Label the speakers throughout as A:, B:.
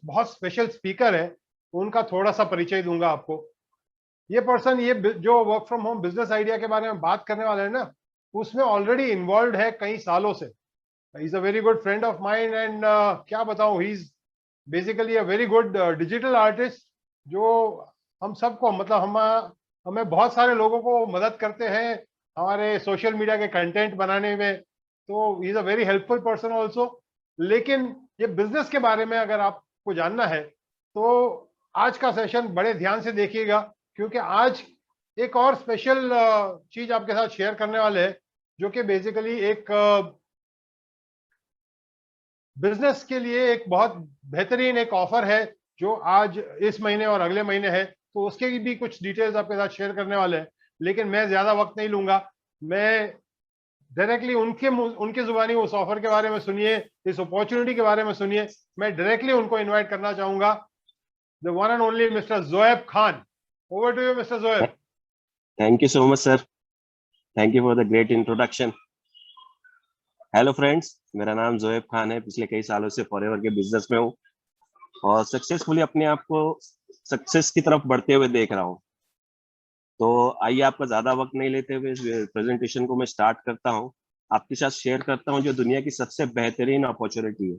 A: बहुत special speaker है, उनका थोड़ा सा परिचय दूंगा आपको। ये पर्सन, ये जो work from home business idea के बारे में बात करने वाला है ना, उसमें ऑलरेडी इन्वॉल्व है कई सालों से। He is a very good friend of mine and क्या बताऊं, he is basically a very good digital artist, जो हम सबको, मतलब हम हमें बहुत सारे लोगों को मदद करते हैं हमारे सोशल मीडिया के कंटेंट बनाने में। तो he is a very helpful person also. लेकिन ये बिजनेस के बारे में अगर आपको जानना है तो आज का सेशन बड़े ध्यान से देखिएगा, क्योंकि आज एक और स्पेशल चीज आपके साथ शेयर करने वाले हैं, जो कि बेसिकली एक बिजनेस के लिए एक बहुत बेहतरीन एक ऑफर है, जो आज इस महीने और अगले महीने है। तो उसके भी कुछ डिटेल्स आपके साथ शेयर करने वाले हैं, लेकिन मैं ज्यादा वक्त नहीं लूंगा। मैं डायरेक्टली उनके जुबानी उस ऑफर के बारे में सुनिए, इस अपॉर्चुनिटी के बारे में सुनिए। मैं डायरेक्टली उनको इनवाइट करना चाहूंगा, the one and only mister Joeb Khan. Over to you mister Joeb.
B: Thank you so much, sir. Thank you for the great introduction. Hello friends, मेरा नाम जोएब खान है। पिछले कई सालों से फॉरएवर के बिजनेस में हूँ और सक्सेसफुली अपने आप को सक्सेस की तरफ बढ़ते हुए देख रहा हूँ। तो आइए, आपका ज्यादा वक्त नहीं लेते हुए इस प्रेजेंटेशन को मैं स्टार्ट करता हूँ। आपके साथ शेयर करता हूँ जो दुनिया की सबसे बेहतरीन अपॉर्चुनिटी है,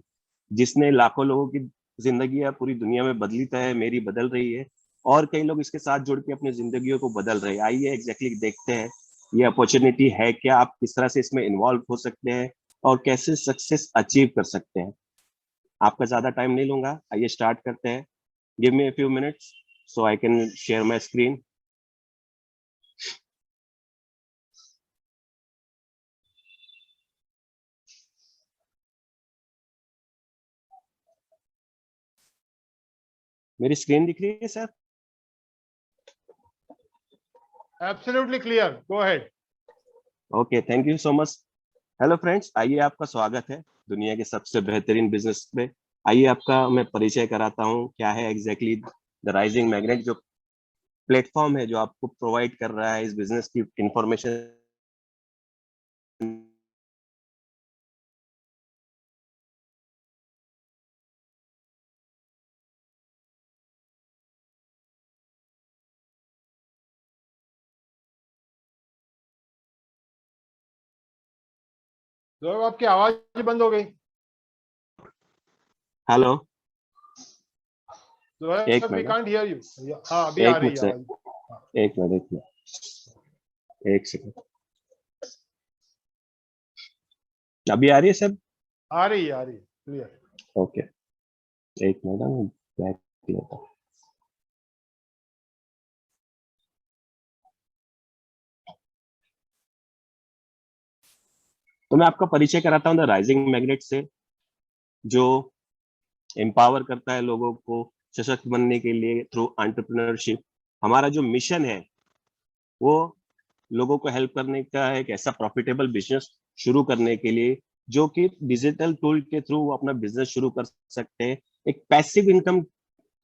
B: जिसने लाखों लोगों की जिंदगी पूरी दुनिया में बदली तो है, मेरी बदल रही है और कई लोग इसके साथ जुड़ के अपनी जिंदगियों को बदल रहे हैं। आइए एग्जैक्टली देखते हैं ये अपॉर्चुनिटी है क्या, आप किस तरह से इसमें इन्वॉल्व हो सकते हैं और कैसे सक्सेस अचीव कर सकते हैं। आपका ज्यादा टाइम नहीं लूंगा, आइए स्टार्ट करते हैं। Give me a few minutes so I can share my screen. मेरी स्क्रीन दिख रही है sir?
A: Absolutely clear, go ahead.
B: Okay, thank you so much. Hello friends, आइए आपका स्वागत है दुनिया के सबसे बेहतरीन बिजनेस में। आइए आपका मैं परिचय कराता हूँ क्या है एग्जैक्टली द राइजिंग मैग्नेट, जो प्लेटफॉर्म है जो आपको प्रोवाइड कर रहा है इस बिजनेस की इंफॉर्मेशन।
A: जोएब, आपकी आवाज बंद हो गई।
B: हेलो, एक
A: Joeb, we
B: minute,
A: can't hear you. हाँ, अभी आ
B: एक
A: रही
B: मिनट
A: है
B: सर,
A: आवाज।
B: एक मिनट, एक मिनट, एक सेकंड। अभी आ रही है सर?
A: आ रही है, आ रही है, क्लियर।
B: ओके, एक मिनट, मैं बैक लेता हूँ। तो मैं आपका परिचय कराता हूँ द राइजिंग मैग्नेट से, जो एम्पावर करता है लोगों को सशक्त बनने के लिए थ्रू एंटरप्रेन्योरशिप। हमारा जो मिशन है वो लोगों को हेल्प करने का है, एक ऐसा प्रॉफिटेबल बिजनेस शुरू करने के लिए जो कि डिजिटल टूल के थ्रू वो अपना बिजनेस शुरू कर सकते हैं, एक पैसिव इनकम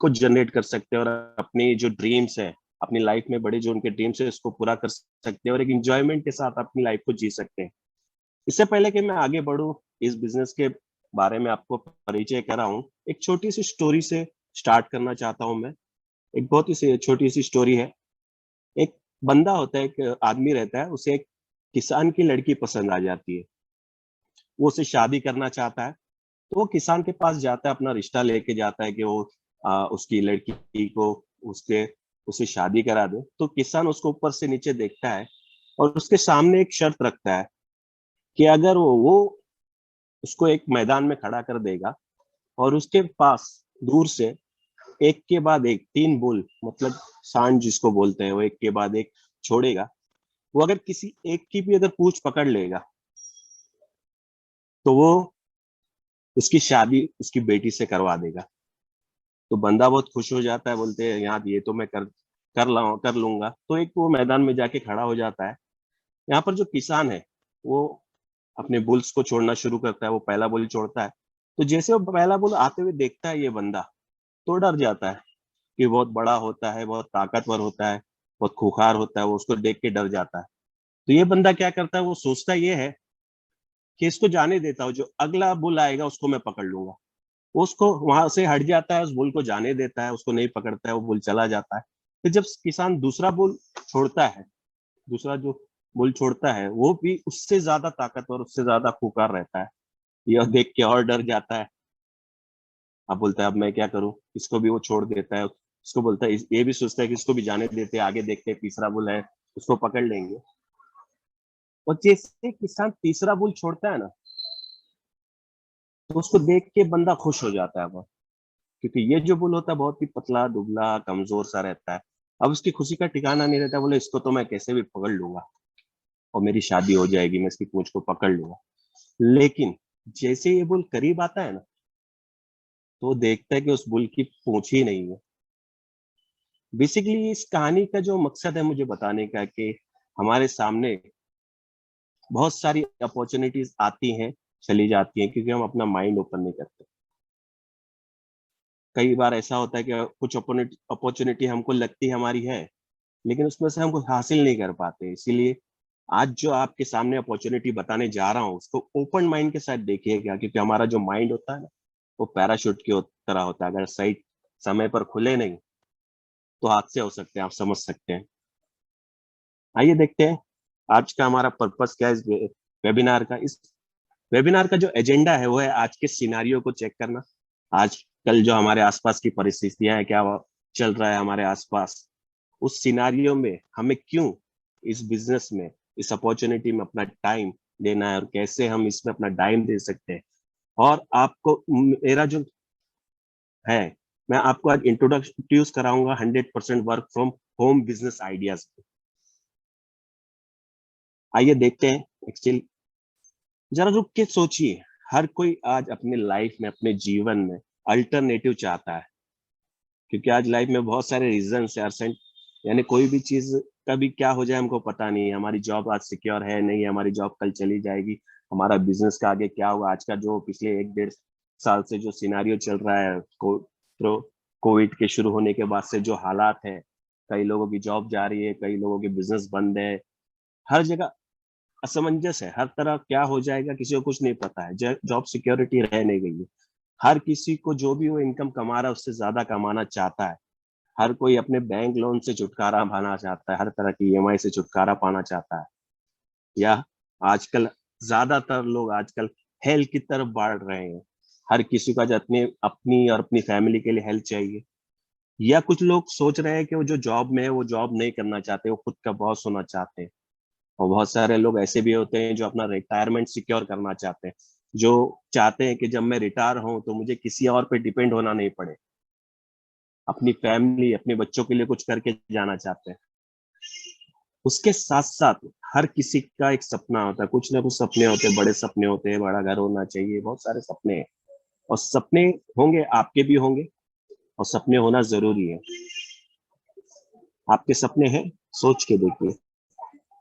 B: को जनरेट कर सकते हैं और अपनी जो ड्रीम्स है, अपनी लाइफ में बड़े जो उनके ड्रीम्स है उसको पूरा कर सकते हैं और एक इंजॉयमेंट के साथ अपनी लाइफ को जी सकते हैं। इससे पहले कि मैं आगे बढ़ूं इस बिजनेस के बारे में आपको परिचय कराऊं, एक छोटी सी स्टोरी से स्टार्ट करना चाहता हूं मैं। एक बहुत ही छोटी सी स्टोरी है। एक बंदा होता है, एक आदमी रहता है, उसे एक किसान की लड़की पसंद आ जाती है। वो उसे शादी करना चाहता है, तो वो किसान के पास जाता है, अपना रिश्ता लेके जाता है कि वो उसकी लड़की को उसके उसे शादी करा दे। तो किसान उसको ऊपर से नीचे देखता है और उसके सामने एक शर्त रखता है कि अगर वो उसको एक मैदान में खड़ा कर देगा और उसके पास दूर से एक के बाद एक तीन बुल, मतलब सांड जिसको बोलते हैं, वो एक के बाद एक छोड़ेगा, वो अगर किसी एक की भी अगर पूंछ पकड़ लेगा तो वो उसकी शादी उसकी बेटी से करवा देगा। तो बंदा बहुत खुश हो जाता है, बोलते हैं यहाँ ये तो मैं कर लूंगा। तो एक वो मैदान में जाके खड़ा हो जाता है। यहाँ पर जो किसान है वो अपने बुल्स को छोड़ना शुरू करता है। वो पहला बुल छोड़ता है, तो जैसे वो पहला बुल आते हुए देखता है ये बंदा, तो डर जाता है कि बहुत बड़ा होता है, बहुत ताकतवर होता है, बहुत खूंखार होता है। वो उसको देख के डर जाता है। तो ये बंदा क्या करता है, वो सोचता ये है कि इसको जाने देता हूँ, जो अगला बुल आएगा उसको मैं पकड़ लूंगा। वो उसको वहां से हट जाता है, उस बुल को जाने देता है, उसको नहीं पकड़ता है, वो बुल चला जाता है। फिर जब किसान दूसरा बुल छोड़ता है, दूसरा जो बुल छोड़ता है वो भी उससे ज्यादा ताकतवर, उससे ज्यादा खूंखार रहता है। यह देख के और डर जाता है। अब बोलता है अब मैं क्या करूं, इसको भी वो छोड़ देता है। उसको बोलता है, ये भी सोचता है कि इसको भी जाने देते हैं, आगे देखते हैं तीसरा बुल है, उसको पकड़ लेंगे। और जैसे किसान तीसरा बुल छोड़ता है ना, तो उसको देख के बंदा खुश हो जाता है बहुत, क्योंकि ये जो बुल होता है बहुत ही पतला दुबला कमजोर सा रहता है। अब उसकी खुशी का ठिकाना नहीं रहता, बोले इसको तो मैं कैसे भी पकड़ लूंगा और मेरी शादी हो जाएगी, मैं इसकी पूंछ को पकड़ लूंगा। लेकिन जैसे ये बुल करीब आता है ना, तो वो देखता है कि उस बुल की पूंछ ही नहीं है। बेसिकली इस कहानी का जो मकसद है मुझे बताने का, कि हमारे सामने बहुत सारी अपॉर्चुनिटीज आती हैं, चली जाती हैं, क्योंकि हम अपना माइंड ओपन नहीं करते। कई बार ऐसा होता है कि कुछ अपॉर्चुनिटी हमको लगती है हमारी है, लेकिन उसमें से हम कुछ हासिल नहीं कर पाते। इसीलिए आज जो आपके सामने अपॉर्चुनिटी बताने जा रहा हूँ, उसको ओपन माइंड के साथ देखिएगा, क्योंकि हमारा जो माइंड होता है ना, वो पैराशूट की तरह होता है। अगर सही समय पर खुले नहीं तो हादसे हो सकते हैं, आप समझ सकते हैं। आइए देखते हैं आज का हमारा पर्पस क्या है इस वेबिनार का। इस वेबिनार का जो एजेंडा है वो है आज के सिनारियो को चेक करना। आज कल जो हमारे आसपास की परिस्थितियां हैं, क्या चल रहा है हमारे आसपास, उस सिनारियो में हमें क्यों इस बिजनेस में, इस अपॉर्चुनिटी में अपना टाइम देना है, और कैसे हम इसमें अपना टाइम दे सकते हैं। और आपको मेरा जो है, मैं आपको आज इंट्रोड्यूस कराऊंगा 100% work from home business ideas. आइए देखते हैं। एक्चुअली जरा रुक के सोचिए, हर कोई आज अपने लाइफ में, अपने जीवन में अल्टरनेटिव चाहता है, क्योंकि आज लाइफ में बहुत सारे रीजन है अर्सेंट। यानी कोई भी चीज कभी क्या हो जाए हमको पता नहीं है। हमारी जॉब आज सिक्योर है नहीं है, हमारी जॉब कल चली जाएगी, हमारा बिजनेस का आगे क्या होगा। आज का जो पिछले 1 डेढ़ साल से जो सिनारियो चल रहा है, कोविड के शुरू होने के बाद से जो हालात है, कई लोगों की जॉब जा रही है, कई लोगों के बिजनेस बंद है, हर जगह असमंजस है। हर तरह क्या हो जाएगा किसी को कुछ नहीं पता है। जॉब सिक्योरिटी रह नहीं गई है। हर किसी को जो भी वो इनकम कमा रहा है उससे ज्यादा कमाना चाहता है। हर कोई अपने बैंक लोन से छुटकारा पाना चाहता है, हर तरह की ईएमआई से छुटकारा पाना चाहता है। या आजकल ज्यादातर लोग आजकल हेल्थ की तरफ बढ़ रहे हैं। हर किसी का जो अपनी अपनी और अपनी फैमिली के लिए हेल्थ चाहिए। या कुछ लोग सोच रहे हैं कि वो जो जॉब में है वो जॉब नहीं करना चाहते, वो खुद का बॉस होना चाहते हैं। और बहुत सारे लोग ऐसे भी होते हैं जो अपना रिटायरमेंट सिक्योर करना चाहते हैं, जो चाहते हैं कि जब मैं रिटायर हूं तो मुझे किसी और पे डिपेंड होना नहीं पड़े, अपनी फैमिली, अपने बच्चों के लिए कुछ करके जाना चाहते हैं। उसके साथ साथ हर किसी का एक सपना होता है, कुछ ना कुछ सपने होते हैं, बड़े सपने होते हैं, बड़ा घर होना चाहिए, बहुत सारे सपने हैं। और सपने होंगे, आपके भी होंगे, और सपने होना जरूरी है। आपके सपने हैं, सोच के देखिए,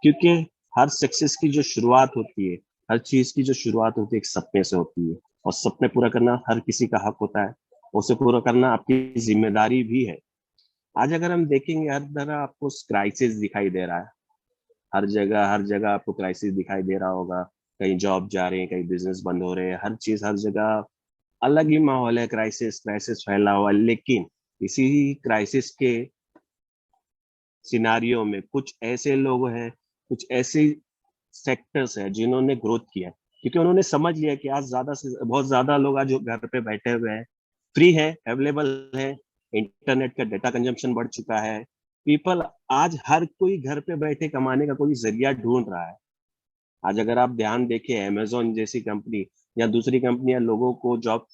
B: क्योंकि हर सक्सेस की जो शुरुआत होती है, हर चीज की जो शुरुआत होती है एक सपने से होती है। और सपने पूरा करना हर किसी का हक होता है, उसे पूरा करना आपकी जिम्मेदारी भी है। आज अगर हम देखेंगे, हर तरह आपको क्राइसिस दिखाई दे रहा है। हर जगह आपको क्राइसिस दिखाई दे रहा होगा। कहीं जॉब जा रहे हैं, कहीं बिजनेस बंद हो रहे हैं, हर चीज हर जगह अलग ही माहौल है, क्राइसिस क्राइसिस फैला हुआ है। लेकिन इसी क्राइसिस के सिनारियो में कुछ ऐसे लोग हैं, कुछ ऐसे सेक्टर्स हैं जिन्होंने ग्रोथ किया है, क्योंकि उन्होंने समझ लिया कि आज ज्यादा से बहुत ज्यादा लोग आज घर पे बैठे हुए हैं, फ्री है, अवेलेबल है, इंटरनेट का डेटा कंजम्पशन बढ़ चुका है। पीपल आज हर कोई घर पे बैठे कमाने का कोई जरिया ढूंढ रहा है। आज अगर आप ध्यान देखें, अमेजोन जैसी कंपनी या दूसरी कंपनियां, लोगों को जॉब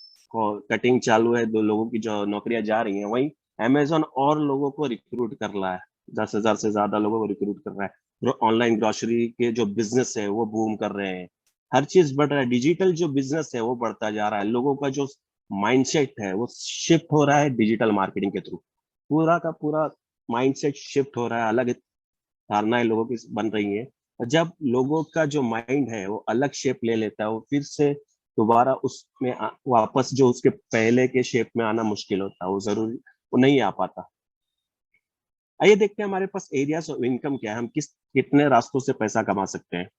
B: कटिंग चालू है, दो लोगों की जो नौकरियां जा रही हैं, वहीं अमेजोन और लोगों को रिक्रूट कर रहा है, 10,000 से ज्यादा लोगों को रिक्रूट कर रहा है। जो ऑनलाइन ग्रोसरी के जो बिजनेस है वो बूम कर रहे हैं। हर चीज बढ़ रहा है, डिजिटल जो बिजनेस है वो बढ़ता जा रहा है। लोगों का जो माइंडसेट है वो शिफ्ट हो रहा है डिजिटल मार्केटिंग के थ्रू। पूरा का पूरा माइंडसेट शिफ्ट हो रहा है, अलग धारणाएं लोगों की बन रही हैं। और जब लोगों का जो माइंड है वो अलग शेप ले लेता है, वो फिर से दोबारा उसमें वापस जो उसके पहले के शेप में आना मुश्किल होता है, वो जरूरी वो नहीं आ पाता। आइए देखते हैं हमारे पास एरियाज ऑफ इनकम क्या है, हम कितने रास्तों से पैसा कमा सकते हैं।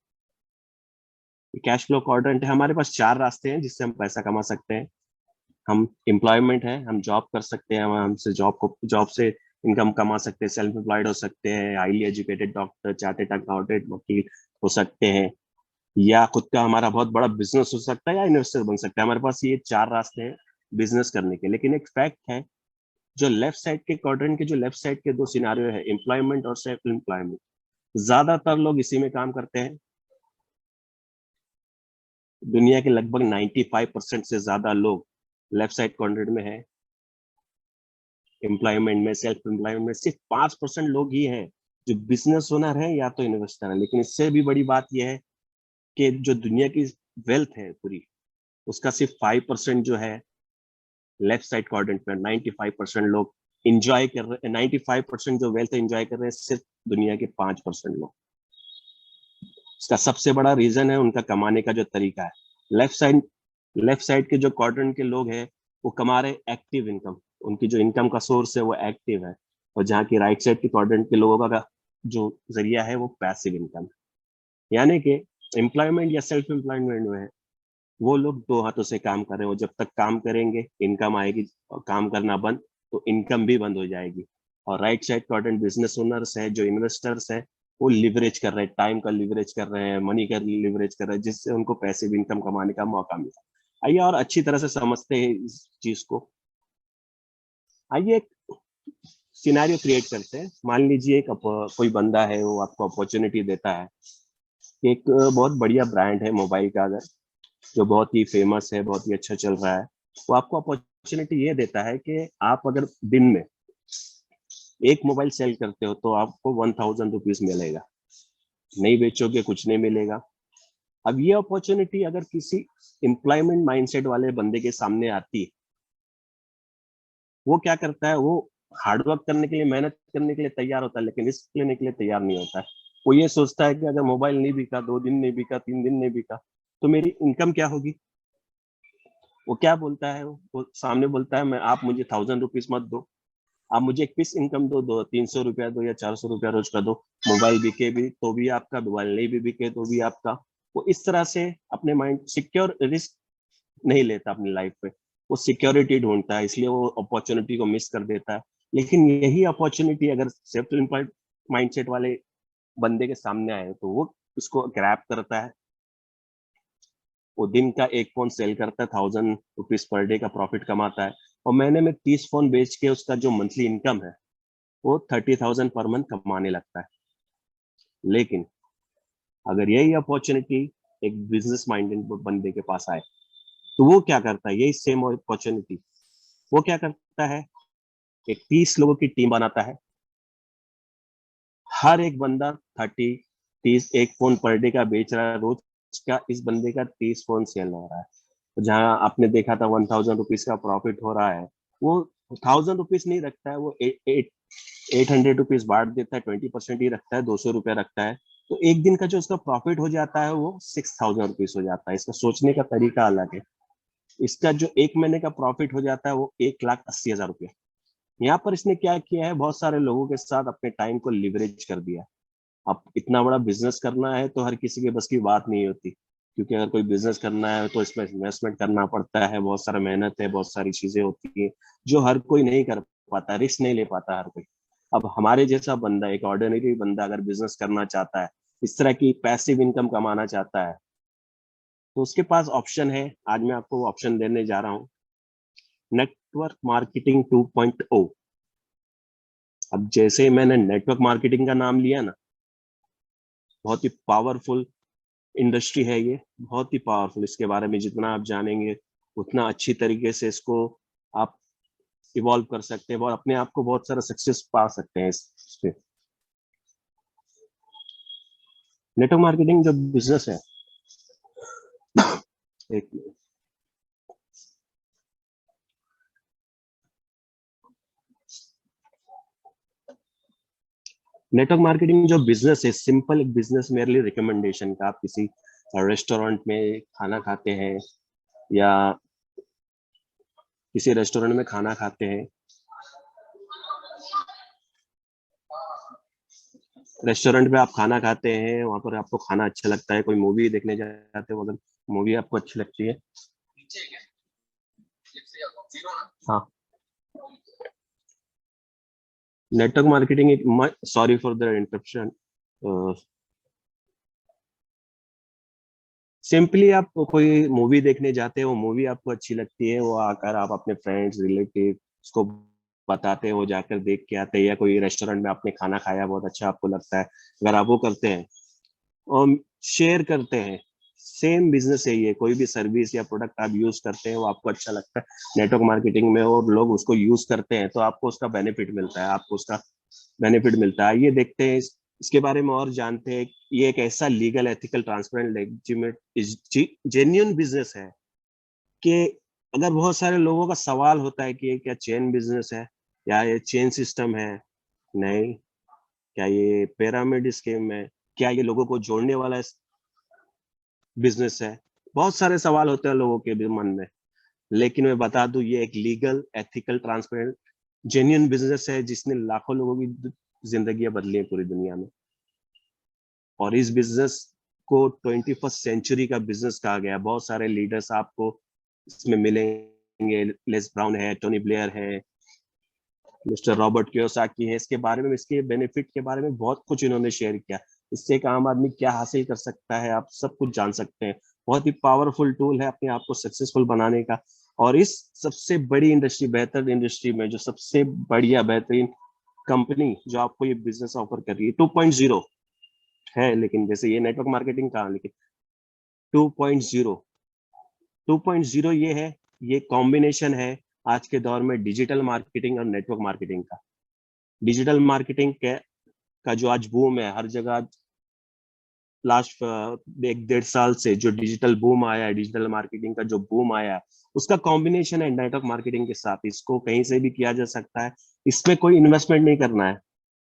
B: कैश फ्लो क्वाड्रेंट है, हमारे पास 4 रास्ते हैं जिससे हम पैसा कमा सकते हैं। हम एम्प्लॉयमेंट है, हम जॉब कर सकते हैं, हम हमसे जॉब से इनकम कमा सकते हैं, सेल्फ एम्प्लॉयड हो सकते हैं, highly educated doctor, chartered accountant, वकील हो सकते हैं, या खुद का हमारा बहुत बड़ा बिजनेस हो सकता है, या इन्वेस्टर बन सकता है। हमारे पास ये 4 रास्ते हैं बिजनेस करने के। लेकिन एक फैक्ट है, जो लेफ्ट साइड के क्वाड्रेंट के जो लेफ्ट साइड के 2 सिनारियो है, एम्प्लॉयमेंट और सेल्फ एम्प्लॉयमेंट, ज्यादातर लोग इसी में काम करते हैं। दुनिया के लगभग 95% से ज्यादा लोग लेफ्ट साइड क्वाड्रेंट में है। एम्प्लॉयमेंट में, सेल्फ एम्प्लॉयमेंट में सिर्फ 5% लोग ही हैं जो बिजनेस ओनर है या तो इन्वेस्टर है। लेकिन इससे भी बड़ी बात यह है कि जो दुनिया की वेल्थ है पूरी, उसका सिर्फ 5% जो है लेफ्ट साइड क्वाड्रेंट में, 95% लोग इंजॉय कर रहे हैं। 95% जो वेल्थ एंजॉय कर रहे हैं सिर्फ दुनिया के 5% लोग। इसका सबसे बड़ा रीजन है उनका कमाने का जो तरीका है। लेफ्ट साइड के जो क्वाड्रेंट के लोग हैं वो कमा रहे एक्टिव इनकम, उनकी जो इनकम का सोर्स है वो एक्टिव है। और जहाँ की राइट साइड के क्वाड्रेंट के लोगों का जो जरिया है वो पैसिव इनकम है। यानी कि एम्प्लॉयमेंट या सेल्फ एम्प्लॉयमेंट में है, वो लोग 2 हाथों से काम कर रहे हैं। वो जब तक काम करेंगे इनकम आएगी, और काम करना बंद तो इनकम भी बंद हो जाएगी। और right side quadrant business owners है, जो इन्वेस्टर्स है, वो लिवरेज कर रहे हैं, टाइम का लिवरेज कर रहे हैं, मनी का लिवरेज कर रहे हैं, जिससे उनको पैसिव इनकम कमाने का मौका मिला। आइए और अच्छी तरह से समझते हैं इस चीज को। आइए एक सिनेरियो क्रिएट करते हैं। मान लीजिए कोई बंदा है, वो आपको अपॉर्चुनिटी देता है कि एक बहुत बढ़िया ब्रांड है मोबाइल का, अगर जो बहुत ही फेमस है, बहुत ही अच्छा चल रहा है, वो आपको अपॉर्चुनिटी ये देता है कि आप अगर दिन में एक मोबाइल सेल करते हो तो आपको 1000 रुपीज मिलेगा, नहीं बेचोगे कुछ नहीं मिलेगा। अब ये अपॉर्चुनिटी अगर किसी एम्प्लॉयमेंट माइंडसेट वाले बंदे के सामने आती है, वो क्या करता है, वो हार्डवर्क करने के लिए, मेहनत करने के लिए तैयार होता है, लेकिन रिस्क लेने के लिए तैयार नहीं होता है। वो ये सोचता है कि अगर मोबाइल नहीं बिका, 2 दिन नहीं बिका, 3 दिन नहीं बिका, तो मेरी इनकम क्या होगी। वो क्या बोलता है, वो सामने बोलता है, मैं आप मुझे 1000 रुपीज मत दो, आप मुझे एक पीस इनकम दो 300 रुपया दो या 400 रुपया रोज का दो। मोबाइल बिके भी तो भी आपका, मोबाइल नहीं भी बिके तो भी आपका। वो इस तरह से अपने माइंड सिक्योर, रिस्क नहीं लेता अपनी लाइफ पे, वो सिक्योरिटी ढूंढता है, इसलिए वो अपॉर्चुनिटी को मिस कर देता है। लेकिन यही अपॉर्चुनिटी अगर सेल्फ एम्प्लॉयड माइंडसेट वाले बंदे के सामने आए तो वो उसको ग्रैब करता है। वो दिन का एक फोन सेल करता है, 1000 रुपीज पर डे का प्रॉफिट कमाता है, और महीने में 30 फोन बेच के उसका जो मंथली इनकम है वो 30,000 पर मंथ कमाने लगता है। लेकिन अगर यही अपॉर्चुनिटी एक बिजनेस माइंडेड बंदे के पास आए तो वो क्या करता है, यही सेम अपॉर्चुनिटी वो क्या करता है, एक 30 लोगों की टीम बनाता है। हर एक बंदा 30 एक फोन पर डे का बेच रहा है, रोज का इस बंदे का 30 फोन सेल हो रहा है। जहां आपने देखा था 1000 रुपीज का प्रॉफिट हो रहा है, वो 1000 रुपीज नहीं रखता है, वो 800 रुपीज बांट देता है, 20% ही रखता है, 200 रुपया रखता है। तो एक दिन का जो उसका प्रॉफिट हो जाता है वो 6000 रुपीज हो जाता है। इसका सोचने का तरीका अलग है। इसका जो एक महीने का प्रॉफिट हो जाता है वो 1,80,000 रुपया। यहाँ पर इसने क्या किया है, बहुत सारे लोगों के साथ अपने टाइम को लिवरेज कर दिया। अब इतना बड़ा बिजनेस करना है तो हर किसी के बस की बात नहीं होती, क्योंकि अगर कोई बिजनेस करना है तो इसमें इन्वेस्टमेंट करना पड़ता है, बहुत सारा मेहनत है, बहुत सारी चीजें होती है जो हर कोई नहीं कर पाता, रिस्क नहीं ले पाता हर कोई। अब हमारे जैसा बंदा, एक ऑर्डिनरी बंदा अगर बिजनेस करना चाहता है, इस तरह की पैसिव इनकम कमाना चाहता है, तो उसके पास ऑप्शन है। आज मैं आपको वो ऑप्शन देने जा रहा हूँ, नेटवर्क मार्केटिंग 2.0। अब जैसे ही मैंने नेटवर्क मार्केटिंग का नाम लिया ना, बहुत ही पावरफुल इंडस्ट्री है ये, बहुत ही पावरफुल। इसके बारे में जितना आप जानेंगे उतना अच्छी तरीके से इसको आप इवॉल्व कर सकते हैं और अपने आप को बहुत सारा सक्सेस पा सकते हैं इस पे। नेटवर्क मार्केटिंग जो बिजनेस है, एक नेटवर्क मार्केटिंग जो बिजनेस है, सिंपल एक बिजनेस मेरे रिकमेंडेशन का। आप किसी रेस्टोरेंट में खाना खाते हैं या किसी रेस्टोरेंट में खाना खाते हैं, रेस्टोरेंट में आप खाना खाते हैं, वहां पर आपको खाना अच्छा लगता है, कोई मूवी देखने जाते हो, अगर मूवी आपको अच्छी लगती है, हाँ, नेटवर्क मार्केटिंग एक, sorry for the interruption, simply आप कोई मूवी देखने जाते हो, मूवी आपको अच्छी लगती है, वो आकर आप अपने फ्रेंड्स रिलेटिव को बताते हो, जाकर देख के आते हैं, या कोई रेस्टोरेंट में आपने खाना खाया बहुत अच्छा आपको लगता है, अगर आप वो करते हैं और शेयर करते हैं, सेम बिजनेस है ये, कोई भी सर्विस या प्रोडक्ट आप यूज करते हैं वो आपको अच्छा लगता है नेटवर्क मार्केटिंग में और लोग उसको यूज करते हैं तो आपको उसका बेनिफिट मिलता है, आपको उसका बेनिफिट मिलता है। ये देखते हैं, इसके बारे में और जानते हैं। ये एक ऐसा legal ethical transparent legitimate genuine business है कि अगर बहुत सारे लोगों का सवाल होता है कि ये क्या चेन बिजनेस है या ये चेन सिस्टम है, नहीं, क्या ये पिरामिड स्कीम है, क्या ये लोगों को जोड़ने वाला बिजनेस है, बहुत सारे सवाल होते हैं लोगों के भी मन में। लेकिन मैं बता दूं, ये एक legal ethical transparent genuine business है जिसने लाखों लोगों की जिंदगियां बदली हैं पूरी दुनिया में। और इस बिजनेस को 21st सेंचुरी का बिजनेस कहा गया है। बहुत सारे लीडर्स आपको इसमें मिलेंगे, लेस ब्राउन है, टोनी ब्लेयर है, मिस्टर रॉबर्ट कियोसाकी है। इसके बारे में, इसके बेनिफिट के बारे में बहुत कुछ इन्होंने शेयर किया। इससे एक आम आदमी क्या हासिल कर सकता है आप सब कुछ जान सकते हैं। बहुत ही पावरफुल टूल है अपने आप को सक्सेसफुल बनाने का। और इस सबसे बड़ी इंडस्ट्री, बेहतर इंडस्ट्री में जो सबसे बढ़िया बेहतरीन कंपनी जो आपको ये बिजनेस ऑफर कर रही है 2.0 है, लेकिन जैसे ये नेटवर्क मार्केटिंग का, लेकिन 2.0 2.0 ये है, ये कॉम्बिनेशन है आज के दौर में डिजिटल मार्केटिंग और नेटवर्क मार्केटिंग का। डिजिटल मार्केटिंग का जो आज बूम है हर जगह, लास्ट 1-1.5 साल से जो डिजिटल बूम आया है, डिजिटल मार्केटिंग का जो बूम आया है, उसका कॉम्बिनेशन है नेटवर्क मार्केटिंग के साथ। इसको कहीं से भी किया जा सकता है, इसमें कोई इन्वेस्टमेंट नहीं करना है।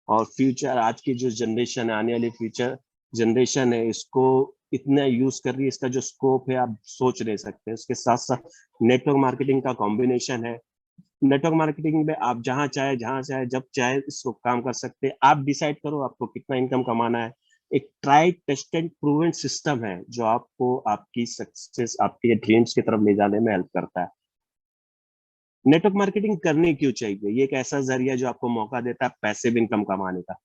B: और फ्यूचर, आज की जो जनरेशन है, आने वाली फ्यूचर जनरेशन है, इसको इतना यूज कर रही है, इसका जो स्कोप है आप सोच नहीं सकते। इसके साथ साथ नेटवर्क मार्केटिंग का कॉम्बिनेशन है। नेटवर्क मार्केटिंग में आप जहां चाहे, जहां चाहे, जब चाहे इसको काम कर सकते हैं। आप डिसाइड करो आपको कितना इनकम कमाना है। एक ट्राई टेस्टेड प्रूवन सिस्टम है जो आपको आपकी सक्सेस, आपके ड्रीम्स की तरफ ले जाने में हेल्प करता है। नेटवर्क मार्केटिंग करनी क्यों चाहिए? ये एक ऐसा जरिया जो आपको मौका देता है पैसिव इनकम कमाने का।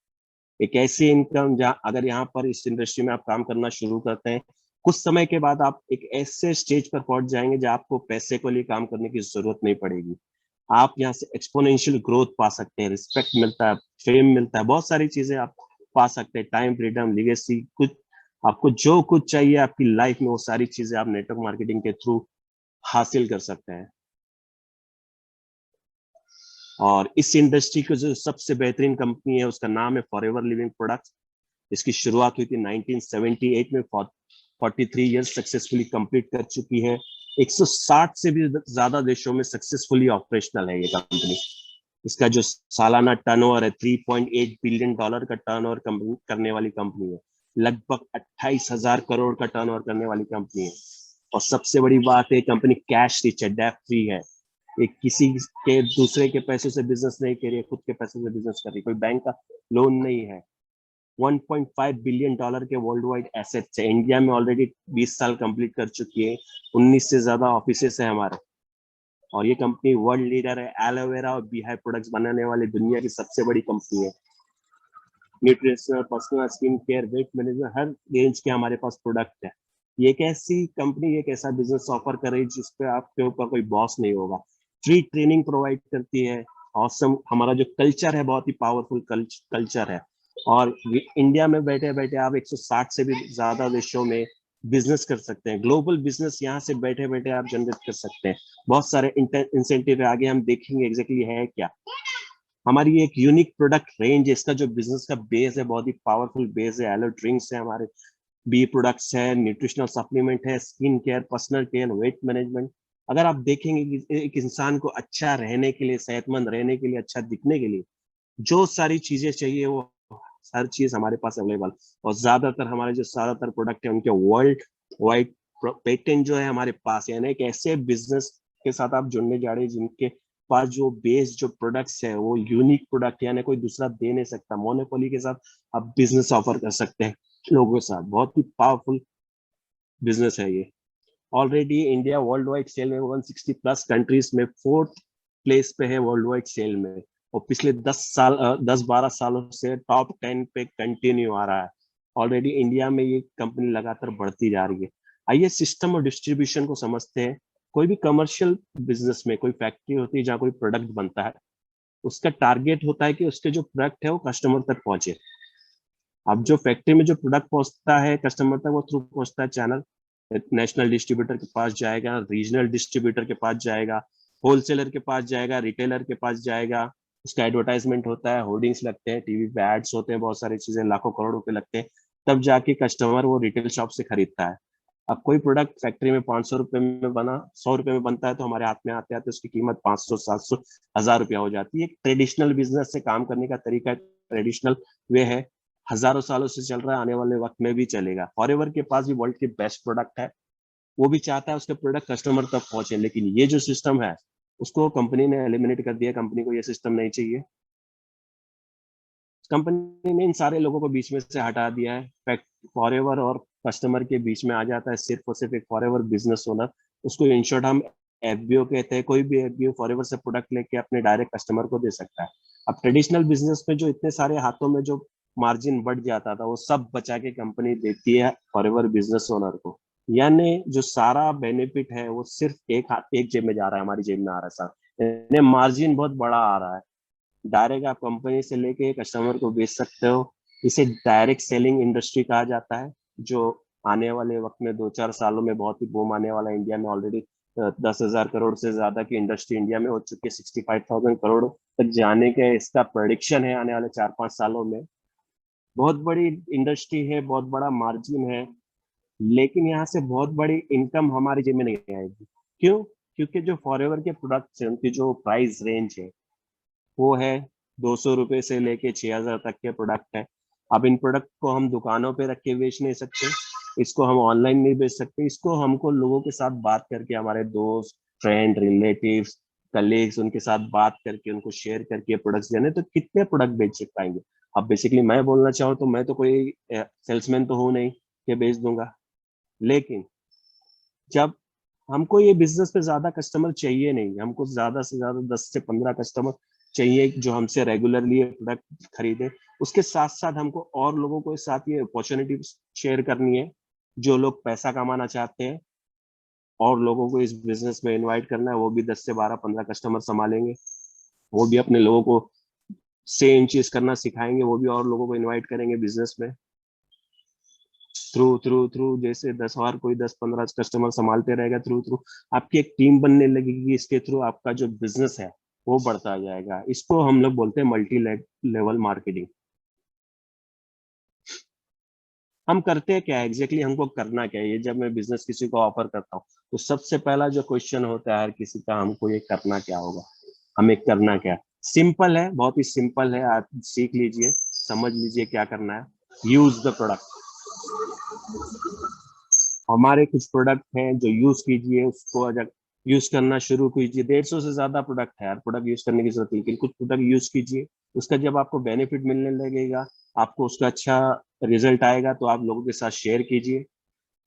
B: एक ऐसी इनकम जहाँ अगर यहाँ पर इस इंडस्ट्री में आप काम करना शुरू करते हैं, कुछ समय के बाद आप एक ऐसे स्टेज पर पहुंच जाएंगे जहाँ आपको पैसे को लिए काम करने की जरूरत नहीं पड़ेगी। आप यहाँ से एक्सपोनेंशियल ग्रोथ पा सकते हैं, रिस्पेक्ट मिलता है, फेम मिलता है, बहुत सारी चीजें आप पा सकते हैं, टाइम फ्रीडम, लिगेसी, कुछ आपको जो कुछ चाहिए आपकी लाइफ में वो सारी चीजें आप नेटवर्क मार्केटिंग के थ्रू हासिल कर सकते हैं। और इस इंडस्ट्री की जो सबसे बेहतरीन कंपनी है उसका नाम है फॉरएवर लिविंग प्रोडक्ट्स। इसकी शुरुआत हुई थी 1978 में, 43 इयर्स सक्सेसफुली कंप्लीट कर चुकी है। 160 से भी ज्यादा देशों में सक्सेसफुली ऑपरेशनल है ये कंपनी। इसका जो सालाना टर्नओवर है, $3.8 बिलियन का टर्नओवर करने वाली कंपनी है। लगभग 28,000 करोड़ का टर्नओवर करने वाली कंपनी है। और सबसे बड़ी बात है, कंपनी कैश रिच है, डेट फ्री है। एक किसी के दूसरे के पैसों से बिजनेस नहीं कर रही है, खुद के पैसों से बिजनेस कर रही है, कोई बैंक का लोन नहीं है। $1.5 बिलियन के वर्ल्ड वाइड एसेट्स है। इंडिया में ऑलरेडी 20 साल कंप्लीट कर चुकी है। 19 से ज्यादा ऑफिसेस है हमारे। और ये कंपनी वर्ल्ड लीडर है एलोवेरा और बीहाई प्रोडक्ट्स बनाने वाली दुनिया की सबसे बड़ी कंपनी है। Nutritional, personal skin care, weight management, हर रेंज के हमारे पास प्रोडक्ट है। ये एक ऐसी कंपनी, एक ऐसा बिजनेस ऑफर कर रही है जिसपे आपके ऊपर कोई बॉस नहीं होगा। फ्री ट्रेनिंग प्रोवाइड करती है। ऑसम, हमारा जो कल्चर है बहुत ही पावरफुल कल्चर है। और इंडिया में बैठे बैठे आप 160 से भी ज्यादा देशों में बिजनेस कर सकते हैं। ग्लोबल बिजनेस यहाँ से बैठे बैठे आप जनरेट कर सकते हैं। बहुत सारे इंसेंटिव है, आगे हम देखेंगे एग्जैक्टली है क्या। हमारी एक यूनिक प्रोडक्ट रेंज है। इसका जो बिजनेस का बेस है बहुत ही पावरफुल बेस है। एलो ड्रिंक्स है हमारे, बी प्रोडक्ट्स है, न्यूट्रिशनल सप्लीमेंट है, skin care, personal care, weight management. अगर आप देखेंगे कि एक इंसान को अच्छा रहने के लिए, सेहतमंद रहने के लिए, अच्छा दिखने के लिए जो सारी चीजें चाहिए वो हर चीज हमारे पास अवेलेबल। और ज्यादातर हमारे जो ज्यादातर प्रोडक्ट है उनके वर्ल्ड वाइड पेटेंट जो है हमारे पास है। यानी एक ऐसे बिजनेस के साथ आप जुड़ने जा रहे हैं जिनके पास जो बेस जो प्रोडक्ट्स है वो यूनिक प्रोडक्ट यानी कोई दूसरा दे नहीं सकता। मोनोपोली के साथ आप बिजनेस ऑफर कर सकते हैं लोगों के साथ। बहुत ही पावरफुल बिजनेस है ये। Already India worldwide sale में 160 प्लस कंट्रीज में 4th प्लेस पे है वर्ल्ड वाइड सेल में, और पिछले 10-12 सालों से टॉप 10 पे कंटिन्यू आ रहा है। ऑलरेडी इंडिया में ये कंपनी लगातार बढ़ती जा रही है। आइए सिस्टम और डिस्ट्रीब्यूशन को समझते हैं। कोई भी कमर्शियल बिजनेस में कोई फैक्ट्री होती है जहाँ कोई प्रोडक्ट बनता है, उसका टारगेट होता है कि उसके जो प्रोडक्ट है वो कस्टमर तक पहुंचे। अब जो फैक्ट्री में जो प्रोडक्ट पहुंचता है कस्टमर तक, वो थ्रू पहुंचता है चैनल, नेशनल डिस्ट्रीब्यूटर के पास जाएगा, रीजनल डिस्ट्रीब्यूटर के पास जाएगा, होलसेलर के पास जाएगा, रिटेलर के पास जाएगा, उसका एडवर्टाइजमेंट होता है, होर्डिंग्स लगते हैं, टीवी पे एड्स होते हैं, बहुत सारी चीजें लाखों करोड़ रुपए लगते हैं, तब जाके कस्टमर वो रिटेल शॉप से खरीदता है। अब कोई प्रोडक्ट फैक्ट्री में 500 रुपए में बना 100 रुपए में बनता है, तो हमारे हाथ में आते आते उसकी कीमत 500, 700, 1000 रुपया हो जाती है। एक ट्रेडिशनल बिजनेस से काम करने का तरीका, ट्रेडिशनल वे है, हजारों सालों से चल रहा है, आने वाले वक्त में भी चलेगा। फॉरएवर के पास भी वर्ल्ड के बेस्ट प्रोडक्ट है, वो भी चाहता है उसके प्रोडक्ट कस्टमर तक पहुंचे, लेकिन ये जो सिस्टम है उसको कंपनी ने एलिमिनेट कर दिया। कंपनी को ये सिस्टम नहीं चाहिए। कंपनी ने इन सारे लोगों को बीच में से हटा दिया है। फॉरएवर और कस्टमर के बीच में आ जाता है सिर्फ और सिर्फ एक फॉरएवर बिजनेस ओनर। उसको इन शॉर्ट हम एफबीओ कहते हैं। कोई भी एफबीओ फॉरएवर से प्रोडक्ट लेके अपने डायरेक्ट कस्टमर को दे सकता है। अब ट्रेडिशनल बिजनेस में जो इतने सारे हाथों में जो मार्जिन बढ़ जाता था, वो सब बचा के कंपनी देती है फॉरएवर बिजनेस ओनर को। यानी जो सारा बेनिफिट है वो सिर्फ एक जेब में जा रहा है, हमारी जेब में आ रहा है सारा, यानी मार्जिन बहुत बड़ा आ रहा है। डायरेक्ट आप कंपनी से लेके कस्टमर को बेच सकते हो। इसे डायरेक्ट सेलिंग इंडस्ट्री कहा जाता है, जो आने वाले वक्त में 2-4 सालों में बहुत ही बूम आने वाला है। इंडिया में ऑलरेडी 10,000 करोड़ से ज्यादा की इंडस्ट्री इंडिया में हो चुकी है, 65,000 करोड़ तक जाने के इसका प्रेडिक्शन है आने वाले 4-5 सालों में। बहुत बड़ी इंडस्ट्री है, बहुत बड़ा मार्जिन है, लेकिन यहाँ से बहुत बड़ी इनकम हमारी जेब में नहीं आएगी। क्यों? क्योंकि जो फॉरएवर के प्रोडक्ट्स हैं उनकी जो प्राइस रेंज है वो है 200 रुपए से लेके 6,000 तक के प्रोडक्ट है। अब इन प्रोडक्ट को हम दुकानों पे रख के बेच नहीं सकते, इसको हम ऑनलाइन नहीं बेच सकते, इसको हमको लोगों के साथ बात करके, हमारे दोस्त, फ्रेंड, रिलेटिव्स, कलीग्स, उनके साथ बात करके, उनको शेयर करके प्रोडक्ट्स देने, तो कितने प्रोडक्ट बेच पाएंगे। अब बेसिकली मैं बोलना चाहूँ तो मैं तो कोई सेल्समैन तो हूँ नहीं कि बेच दूंगा, लेकिन जब हमको ये बिजनेस पे ज्यादा कस्टमर चाहिए नहीं, हमको ज्यादा से ज्यादा 10 से 15 कस्टमर चाहिए जो हमसे रेगुलरली प्रोडक्ट खरीदे। उसके साथ साथ हमको और लोगों को साथ ये अपॉर्चुनिटी शेयर करनी है, जो लोग पैसा कमाना चाहते हैं, और लोगों को इस बिजनेस में इनवाइट करना है। वो भी 10 से 12-15 कस्टमर संभालेंगे, वो भी अपने लोगों को सेम चीज करना सिखाएंगे, वो भी और लोगों को इन्वाइट करेंगे बिजनेस में। थ्रू थ्रू थ्रू जैसे 10 और कोई 10-15 कस्टमर संभालते रहेगा, थ्रू थ्रू आपकी एक टीम बनने लगेगी। इसके थ्रू आपका जो बिजनेस है वो बढ़ता जाएगा। इसको हम लोग बोलते हैं मल्टी लेवल मार्केटिंग। हम करते हैं क्या एग्जैक्टली, हमको करना क्या है? ये जब मैं बिजनेस किसी को ऑफर करता हूँ तो सबसे पहला जो क्वेश्चन होता है हर किसी का, हमको ये करना क्या होगा, हमें करना क्या। सिंपल है, बहुत ही सिंपल है, आप सीख लीजिए, समझ लीजिए क्या करना है। Use the product. हमारे कुछ प्रोडक्ट हैं जो यूज कीजिए, उसको अगर यूज करना शुरू कीजिए। 150 से ज्यादा प्रोडक्ट है, हर प्रोडक्ट यूज करने की जरूरत नहीं, लेकिन कुछ प्रोडक्ट यूज कीजिए। उसका जब आपको बेनिफिट मिलने लगेगा, आपको उसका अच्छा रिजल्ट आएगा, तो आप लोगों के साथ शेयर कीजिए।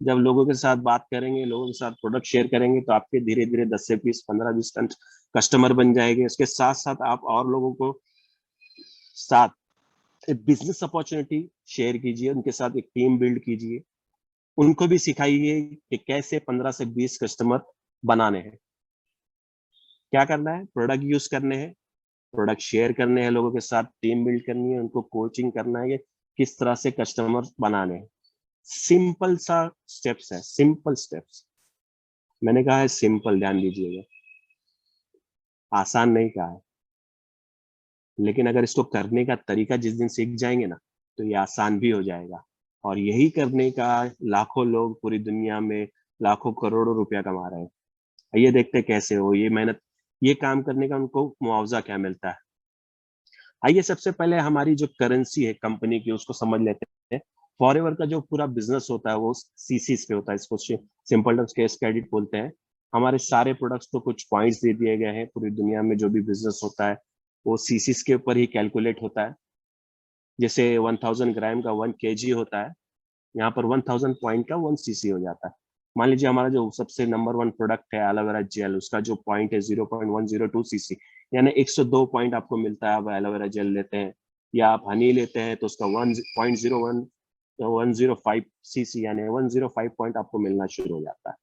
B: जब लोगों के साथ बात करेंगे, लोगों के साथ प्रोडक्ट शेयर करेंगे, तो आपके धीरे धीरे 10 से 20, 15-20 कस्टमर बन जाएंगे। उसके साथ साथ आप और लोगों को साथ बिजनेस अपॉर्चुनिटी शेयर कीजिए, उनके साथ एक टीम बिल्ड कीजिए, उनको भी सिखाइए कि कैसे 15 से 20 कस्टमर बनाने हैं। क्या करना है? प्रोडक्ट यूज करने हैं, प्रोडक्ट शेयर करने हैं, लोगों के साथ टीम बिल्ड करनी है, उनको कोचिंग करना है कि किस तरह से कस्टमर बनाने हैं। सिंपल सा स्टेप्स है, सिंपल स्टेप्स। मैंने कहा है सिंपल, ध्यान दीजिएगा, आसान नहीं कहा है। लेकिन अगर इसको करने का तरीका जिस दिन सीख जाएंगे ना, तो ये आसान भी हो जाएगा। और यही करने का लाखों लोग पूरी दुनिया में लाखों करोड़ों रुपया कमा रहे हैं। ये देखते कैसे हो ये मेहनत, ये काम करने का उनको मुआवजा क्या मिलता है। आइए सबसे पहले हमारी जो करेंसी है कंपनी की उसको समझ लेते हैं। फॉरएवर का जो पूरा बिजनेस होता है वो सीसीस पे होता है, इसको सिंपल टर्म्स केस क्रेडिट बोलते हैं। हमारे सारे प्रोडक्ट्स को कुछ पॉइंट्स दे दिए गए हैं। पूरी दुनिया में जो भी बिजनेस होता है वो सीसीस के ऊपर ही कैलकुलेट होता है। जैसे 1000 ग्राम का 1 kg होता है, यहाँ पर 1000 पॉइंट का 1 cc हो जाता है। मान लीजिए हमारा जो सबसे नंबर 1 प्रोडक्ट है एलोवेरा जेल, उसका जो पॉइंट है 0.102 सीसी, यानी 102 पॉइंट आपको मिलता है। आप एलोवेरा जेल लेते हैं या आप हनी लेते हैं तो उसका 1.0105 सीसी यानी 105 पॉइंट आपको मिलना शुरू हो जाता है।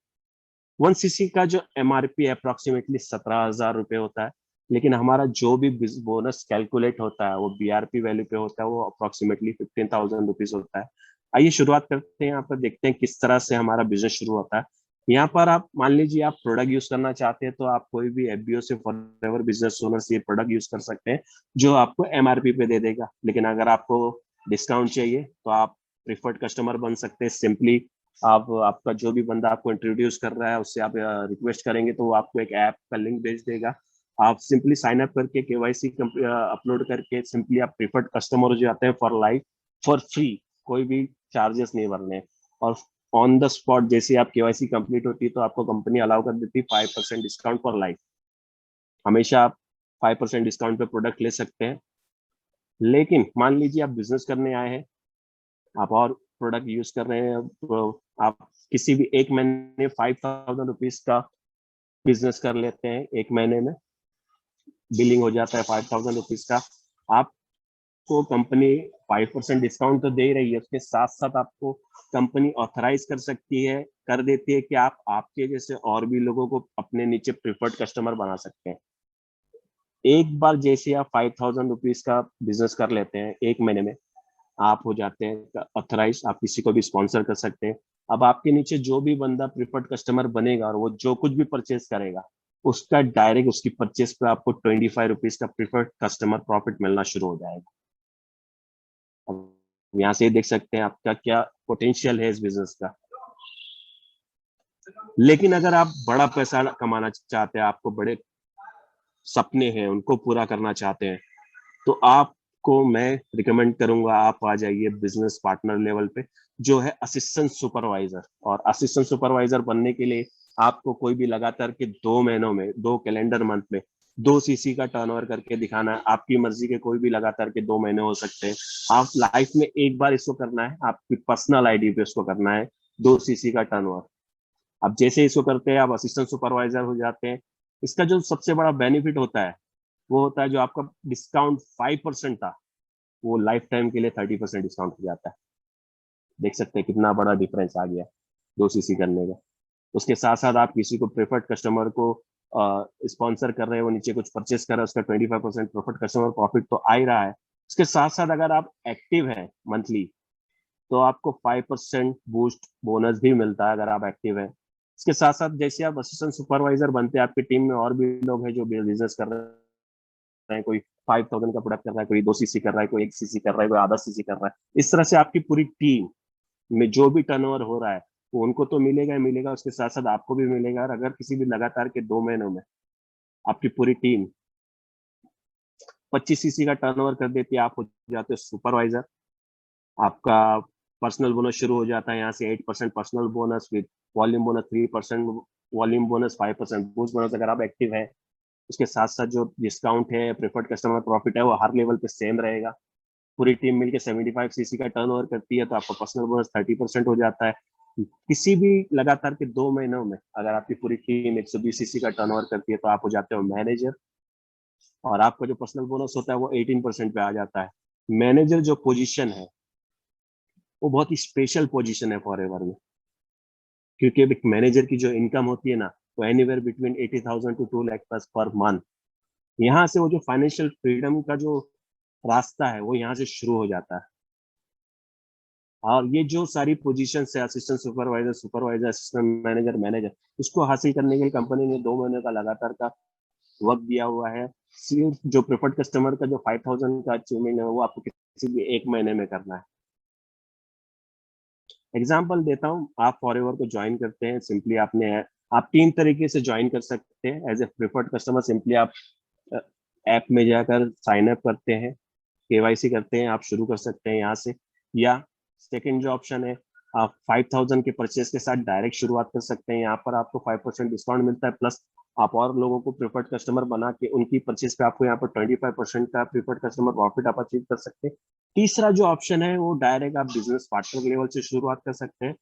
B: 1 सीसी का जो एमआरपी अप्रोक्सीमेटली 17,000 रुपए होता है, लेकिन हमारा जो भी बोनस कैलकुलेट होता है वो बीआरपी वैल्यू पे होता है, वो अप्रोक्सीमेटली 15,000 रुपीज होता है। आइए शुरुआत करते हैं, यहाँ पर देखते हैं किस तरह से हमारा बिजनेस शुरू होता है। यहाँ पर आप मान लीजिए आप प्रोडक्ट यूज करना चाहते हैं तो आप कोई भी एफबीओ से फॉरएवर बिजनेस ओनर से ये प्रोडक्ट यूज कर सकते हैं जो आपको एमआरपी पे दे देगा। लेकिन अगर आपको डिस्काउंट चाहिए तो आप प्रिफर्ड कस्टमर बन सकते हैं। सिंपली आप आपका जो भी बंदा आपको इंट्रोड्यूस कर रहा है उससे आप रिक्वेस्ट करेंगे तो वो आपको एक ऐप का लिंक भेज देगा। आप सिंपली साइन अप करके केवाईसी अपलोड करके सिंपली आप प्रिफर्ड कस्टमर हो जाते हैं फॉर लाइफ, फॉर फ्री, कोई भी चार्जेस नहीं भरने। और ऑन द स्पॉट जैसे आप केवाईसी कंप्लीट होती है तो आपको कंपनी अलाउ कर देती है 5% डिस्काउंट फॉर लाइफ। हमेशा आप 5% डिस्काउंट पे प्रोडक्ट ले सकते हैं। लेकिन मान लीजिए आप बिजनेस करने आए हैं, आप और प्रोडक्ट यूज कर रहे हैं तो आप किसी भी एक महीने 5,000 रुपीज का बिजनेस कर लेते हैं, एक महीने में बिलिंग हो जाता है 5,000 रुपीज का। आपको कंपनी 5% डिस्काउंट तो दे रही है, उसके साथ साथ आपको कंपनी ऑथराइज कर सकती है, कर देती है कि आप आपके जैसे और भी लोगों को अपने नीचे प्रिफर्ड कस्टमर बना सकते हैं। एक बार जैसे आप 5,000 रुपीज का बिजनेस कर लेते हैं एक महीने में, आप हो जाते हैं ऑथराइज, आप किसी को भी स्पॉन्सर कर सकते हैं। अब आपके नीचे जो भी बंदा प्रिफर्ड कस्टमर बनेगा और वो जो कुछ भी परचेज करेगा उसका डायरेक्ट उसकी परचेज पे आपको 25 रुपीज का प्रिफर्ड कस्टमर प्रॉफिट मिलना शुरू हो जाएगा। अब यहाँ से देख सकते हैं आपका क्या पोटेंशियल है इस बिजनेस का। लेकिन अगर आप बड़ा पैसा कमाना चाहते हैं, आपको बड़े सपने हैं उनको पूरा करना चाहते हैं, तो आपको मैं रिकमेंड करूंगा आप आ जाइए बिजनेस पार्टनर लेवल पे, जो है असिस्टेंट सुपरवाइजर। और असिस्टेंट सुपरवाइजर बनने के लिए आपको कोई भी लगातार के 2 महीनों में, 2 कैलेंडर मंथ में 2 सीसी का टर्नओवर करके दिखाना है। आपकी मर्जी के कोई भी लगातार के 2 महीने हो सकते हैं। आप लाइफ में एक बार इसको करना है, आपकी पर्सनल आईडी पे इसको करना है 2 सीसी का टर्नओवर। अब जैसे इसको करते हैं आप असिस्टेंट सुपरवाइजर हो जाते हैं। इसका जो सबसे बड़ा बेनिफिट होता है वो होता है जो आपका डिस्काउंट 5% था वो लाइफ टाइम के लिए 30% डिस्काउंट हो जाता है। देख सकते हैं कितना बड़ा डिफरेंस आ गया 2 सीसी करने का। उसके साथ साथ आप किसी को प्रेफर्ड कस्टमर को स्पॉन्सर कर रहे हैं, वो नीचे कुछ परचेस कर रहा है, उसका 25% प्रेफर्ड कस्टमर प्रॉफिट तो आ ही रहा है। उसके साथ साथ अगर आप एक्टिव हैं मंथली तो आपको 5% बूस्ट बोनस भी मिलता है अगर आप एक्टिव हैं। इसके साथ साथ जैसे आप असिस्टेंट सुपरवाइजर बनते हैं, आपकी टीम में और भी लोग हैं जो बिजनेस कर रहे हैं। कोई 5,000 का प्रोडक्ट कर रहा है, कोई 2 सीसी कर रहा है, कोई 1 सीसी कर रहा है, कोई आधा सीसी कर रहा है। इस तरह से आपकी पूरी टीम में जो भी टर्नओवर हो रहा है वो उनको तो मिलेगा ही मिलेगा, उसके साथ साथ आपको भी मिलेगा। और अगर किसी भी लगातार के 2 महीनों में आपकी पूरी टीम 25 सीसी का टर्नओवर कर देती है, आप हो जाते हो सुपरवाइजर। आपका पर्सनल बोनस शुरू हो जाता है यहाँ से 8% personal bonus with volume bonus 3%, volume bonus 5%, boost bonus अगर आप एक्टिव है। उसके साथ साथ जो डिस्काउंट है, प्रेफर्ड कस्टमर प्रॉफिट है, वो हर लेवल पे सेम रहेगा। पूरी टीम मिलकर 75 सीसी का टर्नओवर करती है तो आपका पर्सनल बोनस 30% हो जाता है। किसी भी लगातार के 2 महीनों में अगर आपकी पूरी टीम 120 सीसी का टर्नओवर करती है तो आप हो जाते हो मैनेजर। और आपका जो पर्सनल बोनस होता है वो 18% पे आ जाता है। मैनेजर जो पोजीशन है वो बहुत ही स्पेशल पोजीशन है फॉरएवर में, क्योंकि एक मैनेजर की जो इनकम होती है ना वो anywhere between 80,000 to 2 lakh plus per month. यहाँ से वो जो फाइनेंशियल फ्रीडम का जो रास्ता है वो यहाँ से शुरू हो जाता है। और ये जो सारी पोजीशन है, assistant supervisor, supervisor, assistant manager, manager, इसको हासिल करने के लिए कंपनी ने 2 महीने का लगातार का वक्त दिया हुआ है। सिर्फ जो प्रेफर्ड कस्टमर का जो 5,000 का अचीवमेंट है वो आपको किसी भी एक महीने में करना है। एग्जाम्पल देता हूँ, आप फॉरएवर को ज्वाइन करते हैं, सिंपली आपने आप 3 तरीके से ज्वाइन कर सकते हैं as a preferred customer. Simply आप ऐप में जाकर साइन अप करते हैं, केवाईसी करते हैं, आप शुरू कर सकते हैं यहाँ से। या सेकंड जो ऑप्शन है, आप 5,000 के परचेज के साथ डायरेक्ट शुरुआत कर सकते हैं। यहाँ पर आपको 5% डिस्काउंट मिलता है, प्लस आप और लोगों को प्रिफर्ड कस्टमर बना के उनकी परचेज पे आपको यहाँ पर 25% का प्रिफर्ड कस्टमर प्रॉफिट आप अचीव कर सकते हैं। तीसरा जो ऑप्शन है वो डायरेक्ट आप बिजनेस पार्टनर लेवल से शुरुआत कर सकते हैं।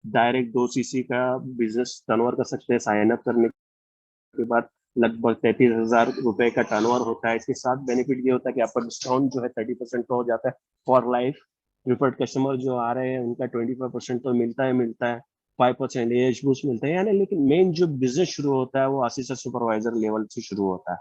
B: डायरेक्ट 2 सीसी का बिजनेस टर्नओवर कर सकते हैं। साइन अप करने के बाद लगभग 33,000 रुपए का टर्नओवर होता है। इसके साथ बेनिफिट ये होता है कि आपका डिस्काउंट जो है 30% का हो जाता है फॉर लाइफ। प्रिफर्ड कस्टमर जो आ रहे हैं उनका 25% तो मिलता है 5% एज बूस्ट मिलता है यानी। लेकिन मेन जो बिजनेस शुरू होता है वो असिस्टेंट सुपरवाइजर लेवल से शुरू होता है।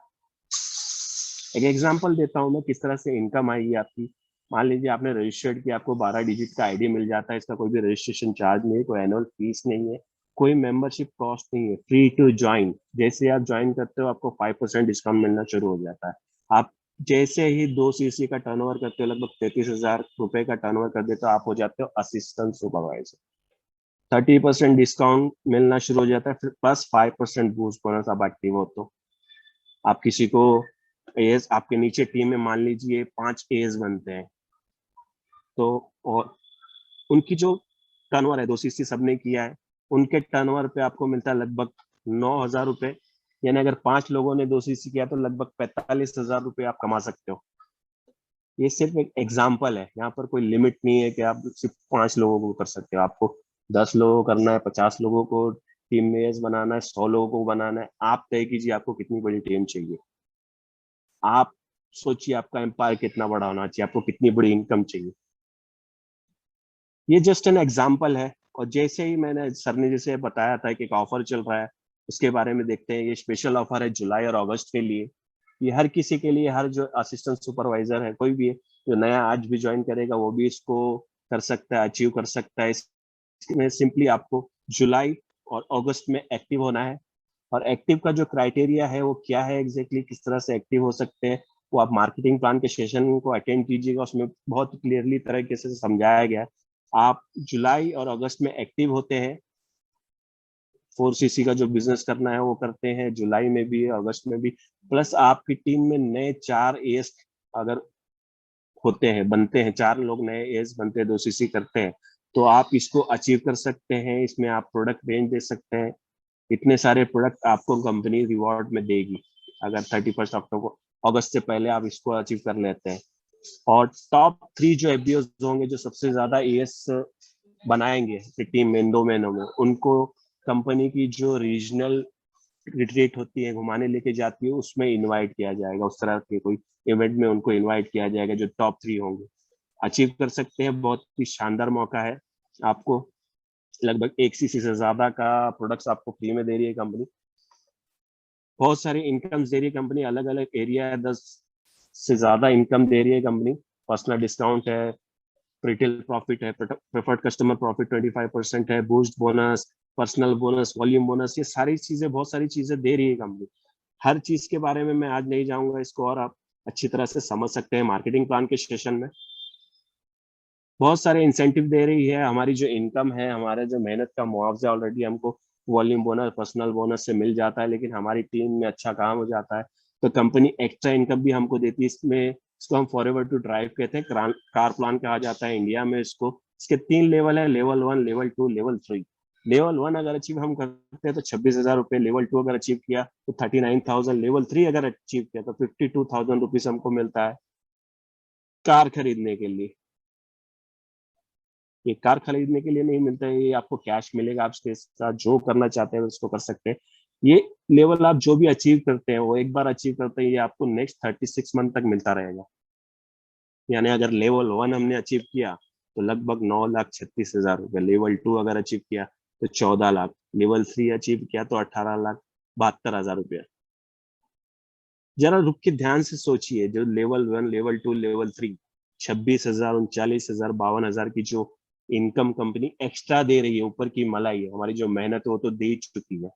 B: एक एग्जांपल देता हूं मैं किस तरह से इनकम आएगी आपकी। मान लीजिए आपने रजिस्टर्ड किया, आपको 12 डिजिट का आईडी मिल जाता है। इसका कोई भी रजिस्ट्रेशन चार्ज नहीं है, कोई एनुअल फीस नहीं है, कोई मेंबरशिप कॉस्ट नहीं है, फ्री टू ज्वाइन। जैसे आप ज्वाइन करते हो आपको 5% डिस्काउंट मिलना शुरू हो जाता है। आप जैसे ही 2 सीसी का टर्नओवर करते हो, लगभग 33,000 रुपए का टर्नओवर कर देते हो, आप हो जाते हो असिस्टेंट सुपरवाइजर। 30% डिस्काउंट मिलना शुरू हो जाता है, फिर प्लस 5% बूस्ट बोनस आप एक्टिव हो तो। आप किसी को एज, आपके नीचे टीम में मान लीजिए 5 एज बनते हैं तो, और उनकी जो टर्नओवर है 2 सीसी सबने किया है, उनके टर्नओवर पे आपको मिलता है लगभग 9,000 रुपए। यानी अगर 5 लोगों ने 2 सीसी किया तो लगभग 45,000 रुपए आप कमा सकते हो। ये सिर्फ एक एग्जाम्पल है, यहाँ पर कोई लिमिट नहीं है कि आप सिर्फ 5 लोगों को कर सकते हो। आपको 10 लोगों को करना है, 50 लोगों को टीम में एज बनाना है, 100 लोगों को बनाना है। आप तय कीजिए आपको कितनी बड़ी टीम चाहिए। आप सोचिए आपका एम्पायर कितना बड़ा होना चाहिए, आपको कितनी बड़ी इनकम चाहिए। ये जस्ट एन एग्जाम्पल है। और जैसे ही मैंने सर ने जैसे बताया था कि एक ऑफर चल रहा है, उसके बारे में देखते हैं। ये स्पेशल ऑफर है जुलाई और अगस्त के लिए। ये हर किसी के लिए, हर जो असिस्टेंट सुपरवाइजर है कोई भी है जो नया आज भी ज्वाइन करेगा वो भी इसको कर सकता है, अचीव कर सकता है। इसमें सिंपली आपको जुलाई और अगस्त में एक्टिव होना है। और एक्टिव का जो क्राइटेरिया है वो क्या है एग्जैक्टली, किस तरह से एक्टिव हो सकते हैं, वो आप मार्केटिंग प्लान के सेशन को अटेंड कीजिएगा। उसमें बहुत क्लियरली तरीके से समझाया गया है। आप जुलाई और अगस्त में एक्टिव होते हैं, 4 सीसी का जो बिजनेस करना है वो करते हैं जुलाई में भी अगस्त में भी। प्लस आपकी टीम में नए 4 एएस अगर होते हैं, बनते हैं, 4 लोग नए एएस बनते हैं, 2 सीसी करते हैं, तो आप इसको अचीव कर सकते हैं। इसमें आप प्रोडक्ट रेंज दे सकते हैं। इतने सारे प्रोडक्ट आपको कंपनी रिवॉर्ड में देगी अगर 31 अक्टूबर अगस्त से पहले आप इसको अचीव कर लेते हैं। और टॉप 3 जो एफबीओ होंगे जो सबसे ज्यादा एएस बनाएंगे टीम में इन 2 महीनों में, उनको कंपनी की जो रीजनल रिट्रीट होती है, घुमाने लेके जाती है, उसमें इनवाइट किया जाएगा। उस तरह के कोई इवेंट में उनको इनवाइट किया जाएगा जो टॉप 3 होंगे। अचीव कर सकते हैं, बहुत ही शानदार मौका है आपको। लगभग 1 सीसी से ज्यादा का प्रोडक्ट्स आपको फ्री में दे रही है कंपनी। बहुत सारी इनकम दे रही है कंपनी, अलग अलग एरिया है, 10 से ज्यादा इनकम दे रही है कंपनी। पर्सनल डिस्काउंट है, रिटेल प्रॉफिट है, प्रेफर्ड कस्टमर प्रॉफिट 25% है, boost bonus, personal bonus, volume bonus, ये सारी चीजें, बहुत सारी चीजें दे रही है कंपनी। हर चीज के बारे में मैं आज नहीं जाऊंगा, इसको और आप अच्छी तरह से समझ सकते हैं मार्केटिंग प्लान के सेशन में। बहुत सारे इंसेंटिव दे रही है। हमारी जो इनकम है, हमारे जो मेहनत का मुआवजा ऑलरेडी हमको वॉल्यूम बोनस, पर्सनल बोनस से मिल जाता है, लेकिन हमारी टीम में अच्छा काम हो जाता है तो कंपनी एक्स्ट्रा इनकम भी हमको देती है। इसमें इसको हम फॉरएवर टू ड्राइव कहते हैं, कार प्लान कहा जाता है इंडिया में इसको। इसके 3 लेवल है, लेवल 1, लेवल 2, लेवल 3। लेवल 1 अगर अचीव हम करते हैं तो 26,000 रुपए, लेवल 2 अगर अचीव किया तो 39,000, लेवल 3 अगर अचीव किया तो 52,000 रुपीज हमको मिलता है कार खरीदने के लिए। ये कार खरीदने के लिए नहीं मिलता है, ये आपको कैश मिलेगा, आप इसके साथ जो करना चाहते हैं उसको कर सकते हैं। ये लेवल आप जो भी अचीव करते हैं वो एक बार अचीव करते हैं, ये आपको नेक्स्ट 36 मंथ तक मिलता रहेगा। यानी अगर लेवल 1 हमने अचीव किया तो लगभग 9,36,000 रुपये, लेवल 2 अगर अचीव किया तो 14 लाख, लेवल 3 अचीव किया तो 18,72,000 रुपया। जरा रुक के ध्यान से सोचिए, जो लेवल 1, लेवल 2, लेवल 3, 26,000, 39,000, 52,000 की जो इनकम कंपनी एक्स्ट्रा दे रही है, ऊपर की मलाई है, हमारी जो मेहनत है वो तो दे ही चुकी है।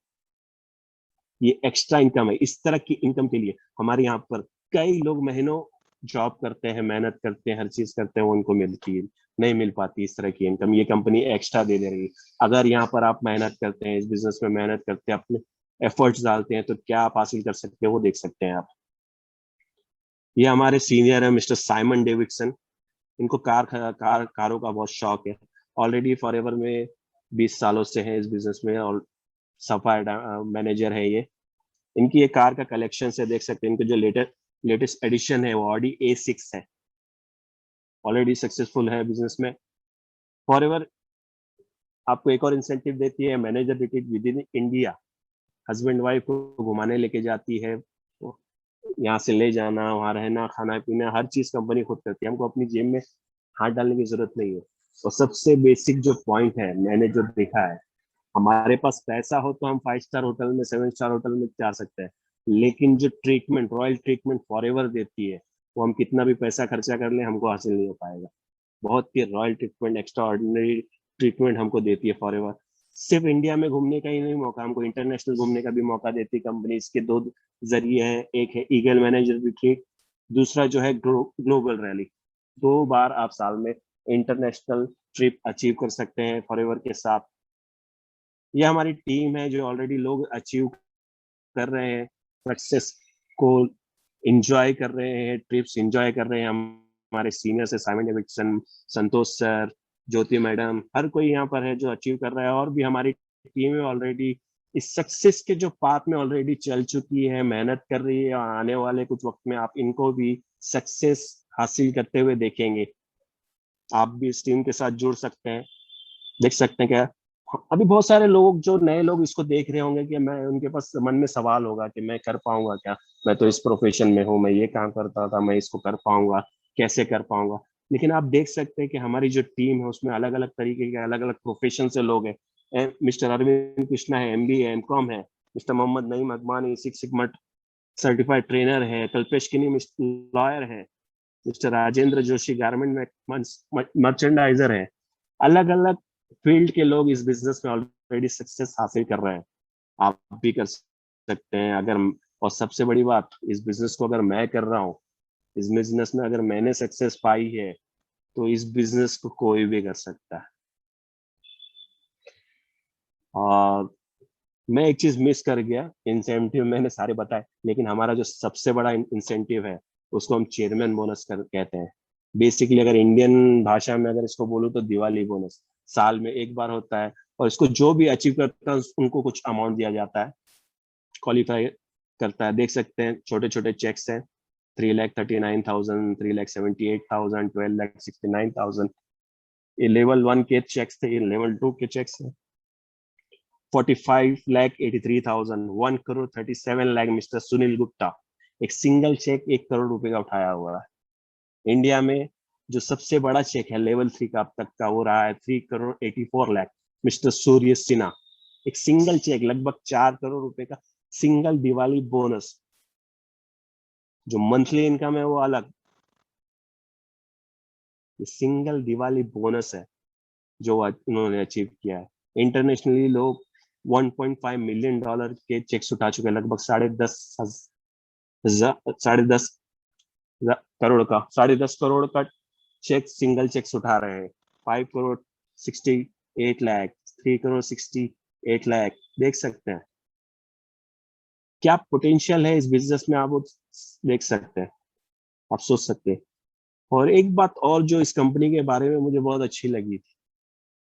B: ये एक्स्ट्रा इनकम है। इस तरह की इनकम के लिए हमारे यहाँ पर कई लोग महीनों जॉब करते हैं, मेहनत करते हैं, हर चीज करते हैं, वो उनको मिलती है, नहीं मिल पाती इस तरह की इनकम। ये कंपनी एक्स्ट्रा दे रही है। अगर यहाँ पर आप मेहनत करते हैं, इस बिजनेस में मेहनत करते हैं, अपने एफर्ट्स डालते हैं, तो क्या आप हासिल कर सकते हैं वो देख सकते हैं आप। ये हमारे सीनियर है मिस्टर साइमन डेविडसन। इनको कारों का बहुत शौक है। ऑलरेडी फॉरएवर में 20 सालों से है इस बिजनेस में और सफाई मैनेजर है ये। इनकी ये कार का कलेक्शन से देख सकते हैं। इनके जो लेटेस्ट एडिशन है वो ऑडी A6 है। ऑलरेडी सक्सेसफुल है बिजनेस में। फॉरएवर आपको एक और इंसेंटिव देती है, manager retreat with in India. Husband wife को घुमाने लेके जाती है, यहाँ से ले जाना, वहाँ रहना, खाना पीना, हर चीज कंपनी खुद करती है, हमको अपनी जेब में हाथ डालने की जरूरत नहीं है। और सबसे बेसिक जो पॉइंट है मैंने जो देखा है, हमारे पास पैसा हो तो हम 5 स्टार होटल में, 7 स्टार होटल में जा सकते हैं, लेकिन जो ट्रीटमेंट, रॉयल ट्रीटमेंट फॉरएवर देती है, वो हम कितना भी पैसा खर्चा कर ले हमको हासिल नहीं हो पाएगा। बहुत ही royal treatment, extraordinary treatment हमको देती है फॉरएवर। सिर्फ इंडिया में घूमने का ही नहीं मौका, हमको इंटरनेशनल घूमने का भी मौका देती है कंपनी। इसके दो जरिए है, एक है ईगल मैनेजर रिट्रीट, दूसरा जो है ग्लोबल रैली। 2 बार आप साल में इंटरनेशनल ट्रिप अचीव कर सकते हैं फॉरएवर के साथ। ये हमारी टीम है जो ऑलरेडी लोग अचीव कर रहे हैं, सक्सेस को एंजॉय कर रहे हैं, ट्रिप्स एंजॉय कर रहे हैं। हमारे सीनियर से साइमन डेविडसन, संतोष सर, ज्योति मैडम, हर कोई यहाँ पर है जो अचीव कर रहा है। और भी हमारी टीम है ऑलरेडी इस सक्सेस के जो पाथ में ऑलरेडी चल चुकी है, मेहनत कर रही है, और आने वाले कुछ वक्त में आप इनको भी सक्सेस हासिल करते हुए देखेंगे। आप भी इस टीम के साथ जुड़ सकते हैं, देख सकते हैं क्या। अभी बहुत सारे लोग, जो नए लोग इसको देख रहे होंगे, कि मैं, उनके पास मन में सवाल होगा कि मैं कर पाऊंगा क्या, मैं तो इस प्रोफेशन में हूँ, मैं ये काम करता था, मैं इसको कर पाऊंगा, कैसे कर पाऊंगा। लेकिन आप देख सकते हैं कि हमारी जो टीम है उसमें अलग अलग तरीके के, अलग अलग प्रोफेशन से लोग हैं। मिस्टर अरविंद कृष्णा है, MBA MCOM है। Mister Mohammad Naeem Agmani six sigma certified trainer है। कल्पेश किनी लॉयर है। मिस्टर राजेंद्र जोशी गारमेंट में मर्चेंडाइजर है। अलग अलग फील्ड के लोग इस बिजनेस में ऑलरेडी सक्सेस हासिल कर रहे हैं, आप भी कर सकते हैं अगर। और सबसे बड़ी बात, इस बिजनेस को अगर मैं कर रहा हूँ, इस बिजनेस में अगर मैंने सक्सेस पाई है, तो इस बिजनेस को कोई भी कर सकता है। और मैं एक चीज मिस कर गया, इंसेंटिव मैंने सारे बताए, लेकिन हमारा जो सबसे बड़ा इंसेंटिव है उसको हम चेयरमैन बोनस कहते हैं। बेसिकली अगर इंडियन भाषा में अगर इसको बोलूँ तो दिवाली बोनस, साल में एक बार होता है। और इसको जो भी अचीव करता है उनको कुछ अमाउंट दिया जाता है, क्वालिफाई करता है। देख सकते हैं छोटे छोटे चेक्स हैं, 3,39,000, 3,78,000, 12,69,000। ये लेवल 1 के चेक्स थे, ये लेवल 2 के चेक्स हैं। 45,83,000, 1,37,00,000 मिस्टर सुनील गुप्ता। एक सिंगल चेक 1 करोड़ रुपए का उठाया हुआ है। इंडिया में जो सबसे बड़ा चेक है लेवल 3 का अब तक का, वो रहा है 3,84,00,000 मिस्टर सूर्य सिन्हा। एक सिंगल चेक लगभग 4 करोड़ रुपए का सिंगल दिवाली बोनस। जो मंथली इनकम है वो अलग, ये सिंगल दिवाली बोनस है जो उन्होंने अचीव किया है। इंटरनेशनली लोग $1.5 मिलियन के चेक्स उठा चुके हैं, लगभग 10.5 करोड़ का चेक, सिंगल चेक्स उठा रहे हैं। 5,68,00,000, 3,68,00,000, देख सकते हैं क्या पोटेंशियल है इस बिजनेस में। आप वो देख सकते हैं, आप सोच सकते हैं। और एक बात और जो इस कंपनी के बारे में मुझे बहुत अच्छी लगी थी,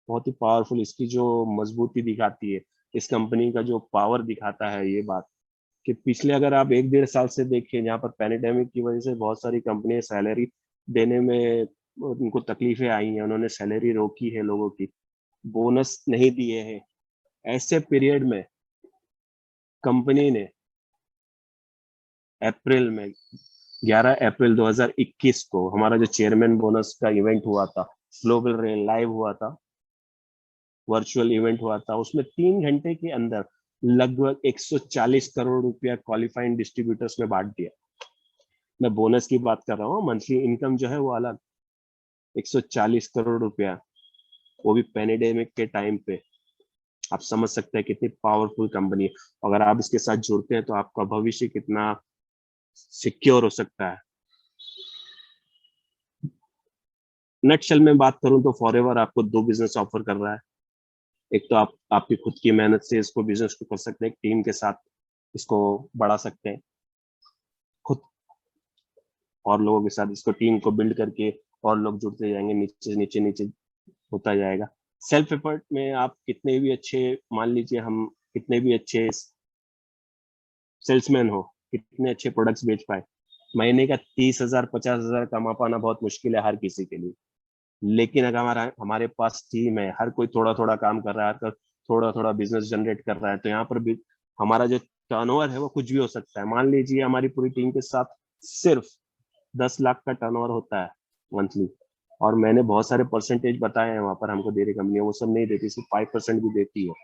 B: बहुत ही पावरफुल, इसकी जो मजबूती दिखाती है, इस कंपनी का जो पावर दिखाता है, ये बात कि पिछले अगर आप 1-1.5 साल से देखिए, जहाँ पर पैंडेमिक की वजह से बहुत सारी कंपनियां सैलरी देने में उनको तकलीफें आई हैं, उन्होंने सैलरी रोकी है, लोगों की बोनस नहीं दिए हैं। ऐसे पीरियड में कंपनी ने अप्रैल में 11 अप्रैल 2021 को हमारा जो चेयरमैन बोनस का इवेंट हुआ था, ग्लोबल रेल लाइव हुआ था, वर्चुअल इवेंट हुआ था, उसमें 3 घंटे के अंदर लगभग 140 करोड़ रुपया क्वालिफाइंग डिस्ट्रीब्यूटर्स में बांट दिया। मैं बोनस की बात कर रहा हूँ, मंथली इनकम जो है वो अलग, 140 करोड़ रुपया, वो भी पैंडेमिक के टाइम पे। आप समझ सकते हैं कितनी पावरफुल कंपनी है। अगर आप इसके साथ जुड़ते हैं तो आपका भविष्य कितना सिक्योर हो सकता है। नटशेल में बात करूं तो फॉरएवर आपको 2 बिजनेस ऑफर कर रहा है। एक तो आप आपकी खुद की मेहनत से इसको बिजनेस को कर सकते हैं, टीम के साथ इसको बढ़ा सकते हैं, खुद और लोगों के साथ इसको, टीम को बिल्ड करके और लोग जुड़ते जाएंगे, नीचे नीचे नीचे होता जाएगा। सेल्फ एफर्ट में आप कितने भी अच्छे, मान लीजिए हम कितने भी अच्छे सेल्समैन हो, कितने अच्छे प्रोडक्ट्स बेच पाए, महीने का 30,000 50,000 कमा पाना बहुत मुश्किल है हर किसी के लिए। लेकिन अगर हमारे पास टीम है, हर कोई थोड़ा थोड़ा काम कर रहा है, हर थोड़ा थोड़ा बिजनेस जनरेट कर रहा है, तो यहाँ पर भी हमारा जो टर्नओवर है वो कुछ भी हो सकता है। मान लीजिए हमारी पूरी टीम के साथ सिर्फ 10 लाख का टर्नओवर होता है मंथली, और मैंने बहुत सारे परसेंटेज बताए हैं वहां पर हमको दे रही कंपनी, वो सब नहीं देती, सिर्फ 5% भी देती है,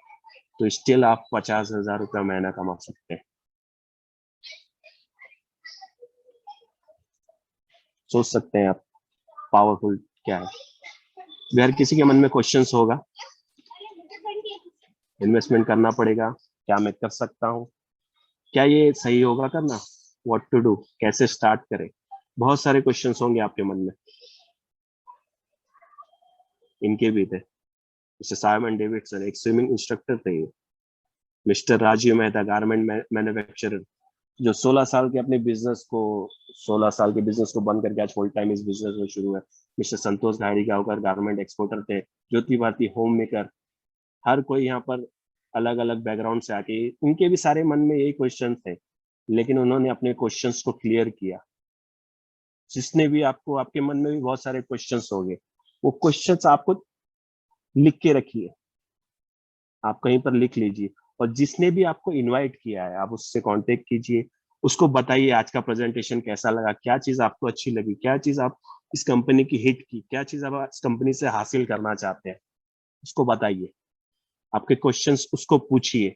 B: तो स्टिल आप 50,000 रुपया महीना कमा सकते हैं। सोच सकते हैं आप पावरफुल क्या है। अगर किसी के मन में क्वेश्चंस होगा, इन्वेस्टमेंट करना पड़ेगा, क्या मैं कर सकता हूँ, क्या ये सही होगा करना, व्हाट टू डू, कैसे स्टार्ट करें, बहुत सारे क्वेश्चंस होंगे आपके मन में। इनके भी थे। मिस्टर साइमन डेविडसन एक स्विमिंग इंस्ट्रक्टर थे, mister Rajeev Mehta garment manufacturer, जो 16 साल के अपने बिजनेस को 16 साल के बिजनेस को बंद करके आज फुल टाइम इस बिजनेस में शुरू है। मिस्टर संतोष गाड़ीगांवकर गारमेंट एक्सपोर्टर थे। ज्योति भारती होम मेकर। हर कोई यहाँ पर अलग अलग बैकग्राउंड से आके, उनके भी सारे मन में यही क्वेश्चन थे, लेकिन उन्होंने अपने क्वेश्चंस को क्लियर किया। जिसने भी आपको, आपके मन में भी बहुत सारे क्वेश्चंस होंगे, वो क्वेश्चंस आपको लिख के रखिए, आप कहीं पर लिख लीजिए, और जिसने भी आपको इनवाइट किया है आप उससे कांटेक्ट कीजिए, उसको बताइए आज का प्रेजेंटेशन कैसा लगा, क्या चीज आपको अच्छी लगी, क्या चीज आप इस कंपनी की हिट की, क्या चीज आप इस कंपनी से हासिल करना चाहते हैं, उसको बताइए। आपके क्वेश्चंस उसको पूछिए,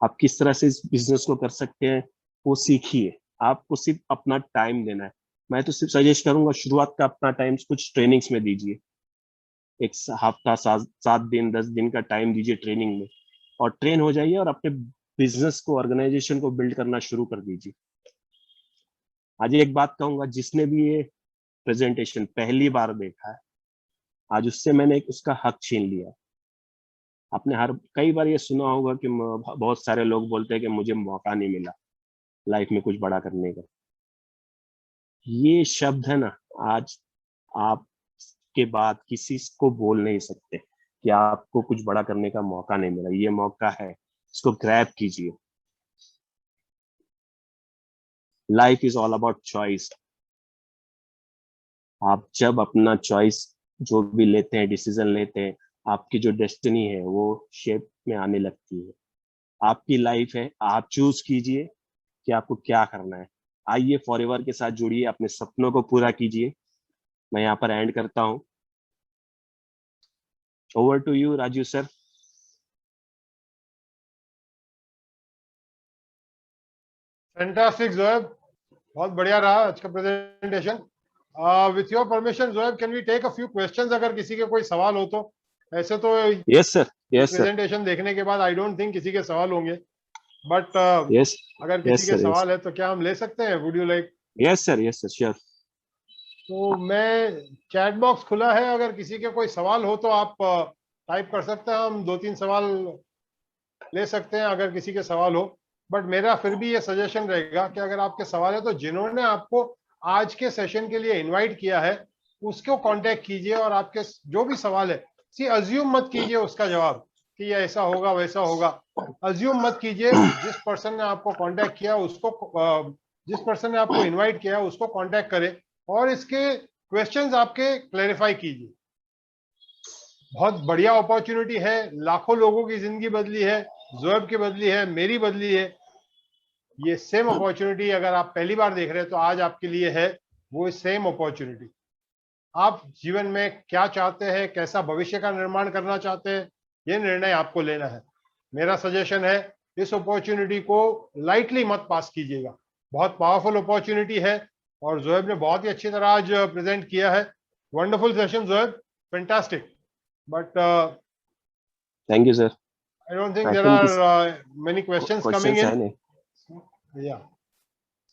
B: आप किस तरह से इस बिजनेस को कर सकते हैं वो सीखिए। आपको सिर्फ अपना टाइम देना है। मैं तो सिर्फ सजेस्ट करूंगा शुरुआत का अपना टाइम कुछ ट्रेनिंग्स में दीजिए। एक हफ्ता 7 दिन 10 दिन का टाइम दीजिए ट्रेनिंग में, और ट्रेन हो जाइए और अपने बिजनेस को, ऑर्गेनाइजेशन को बिल्ड करना शुरू कर दीजिए। आज एक बात कहूंगा, जिसने भी ये प्रेजेंटेशन पहली बार देखा है, आज उससे मैंने उसका हक छीन लिया। आपने कई बार ये सुना होगा कि बहुत सारे लोग बोलते हैं कि मुझे मौका नहीं मिला लाइफ में कुछ बड़ा करने का। ये शब्द है ना, आज आप के बाद किसी को बोल नहीं सकते कि आपको कुछ बड़ा करने का मौका नहीं मिला। ये मौका है, इसको ग्रैब कीजिए। Life is all about choice. आप जब अपना चॉइस जो भी लेते हैं, डिसीजन लेते हैं, आपकी जो डेस्टिनी है वो शेप में आने लगती है। आपकी लाइफ है, आप चूज कीजिए कि आपको क्या करना है। आइए फॉरएवर के साथ जुड़िए, अपने सपनों को पूरा कीजिए। मैं यहाँ पर एंड करता हूँ। Over to you Raju sir.
A: Fantastic Joeb, बहुत बढ़िया रहा आज का presentation. With your permission Joeb, can we take a few questions, अगर किसी के कोई सवाल हो तो। ऐसे तो
B: yes sir, yes sir,
A: presentation देखने के बाद आई डोंट थिंक किसी के सवाल होंगे, बट
B: यस,
A: अगर किसी
B: यस
A: के
B: सर, यस,
A: सवाल है तो क्या हम ले सकते हैं? Would you like?
B: Yes sir, yes sir, sure.
A: तो मैं, चैट बॉक्स खुला है, अगर किसी के कोई सवाल हो तो आप टाइप कर सकते हैं, हम 2-3 सवाल ले सकते हैं अगर किसी के सवाल हो। बट मेरा फिर भी ये सजेशन रहेगा कि अगर आपके सवाल है तो जिन्होंने आपको आज के सेशन के लिए इनवाइट किया है उसको कांटेक्ट कीजिए, और आपके जो भी सवाल है, सी अज्यूम मत कीजिए उसका जवाब कि ये ऐसा होगा वैसा होगा। अज्यूम मत कीजिए। जिस पर्सन ने आपको कांटेक्ट किया उसको, जिस पर्सन ने आपको इनवाइट किया उसको कांटेक्ट करें और इसके क्वेश्चंस आपके क्लैरिफाई कीजिए। बहुत बढ़िया अपॉर्चुनिटी है, लाखों लोगों की जिंदगी बदली है, जोएब की बदली है, मेरी बदली है। ये सेम अपॉर्चुनिटी अगर आप पहली बार देख रहे हैं तो आज आपके लिए है वो सेम अपॉर्चुनिटी। आप जीवन में क्या चाहते हैं, कैसा भविष्य का निर्माण करना चाहते हैं, ये निर्णय आपको लेना है। मेरा सजेशन है इस अपॉर्चुनिटी को लाइटली मत पास कीजिएगा। बहुत पावरफुल अपॉर्चुनिटी है और जोएब ने बहुत ही अच्छी तरह आज प्रेजेंट किया है। Wonderful session Zoeb, fantastic. But
B: thank you sir.
A: I don't think
B: I
A: there
B: think
A: are many questions coming
B: questions है
A: in.
B: नहीं,
A: Yeah.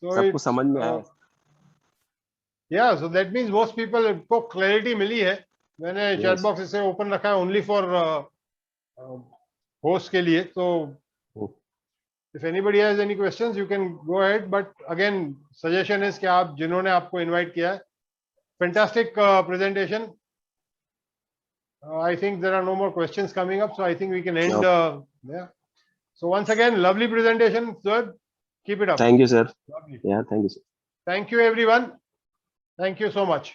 A: So
B: सबको
A: it's
B: समझ में आया।
A: yeah. So that means most people को clarity मिली है। मैंने chat
B: यस,
A: box इसे open रखा है only for host के लिए। So if anybody has any questions, you can go ahead. But again, suggestion is कि आप जिन्होंने आपको invite किया है, fantastic presentation. I think there are no more questions coming up, so I think we can end. Yeah. So once again, lovely presentation, sir. Keep it up.
B: Thank you sir.
A: Lovely.
B: या thank you sir.
A: Thank you, everyone. Thank you so much.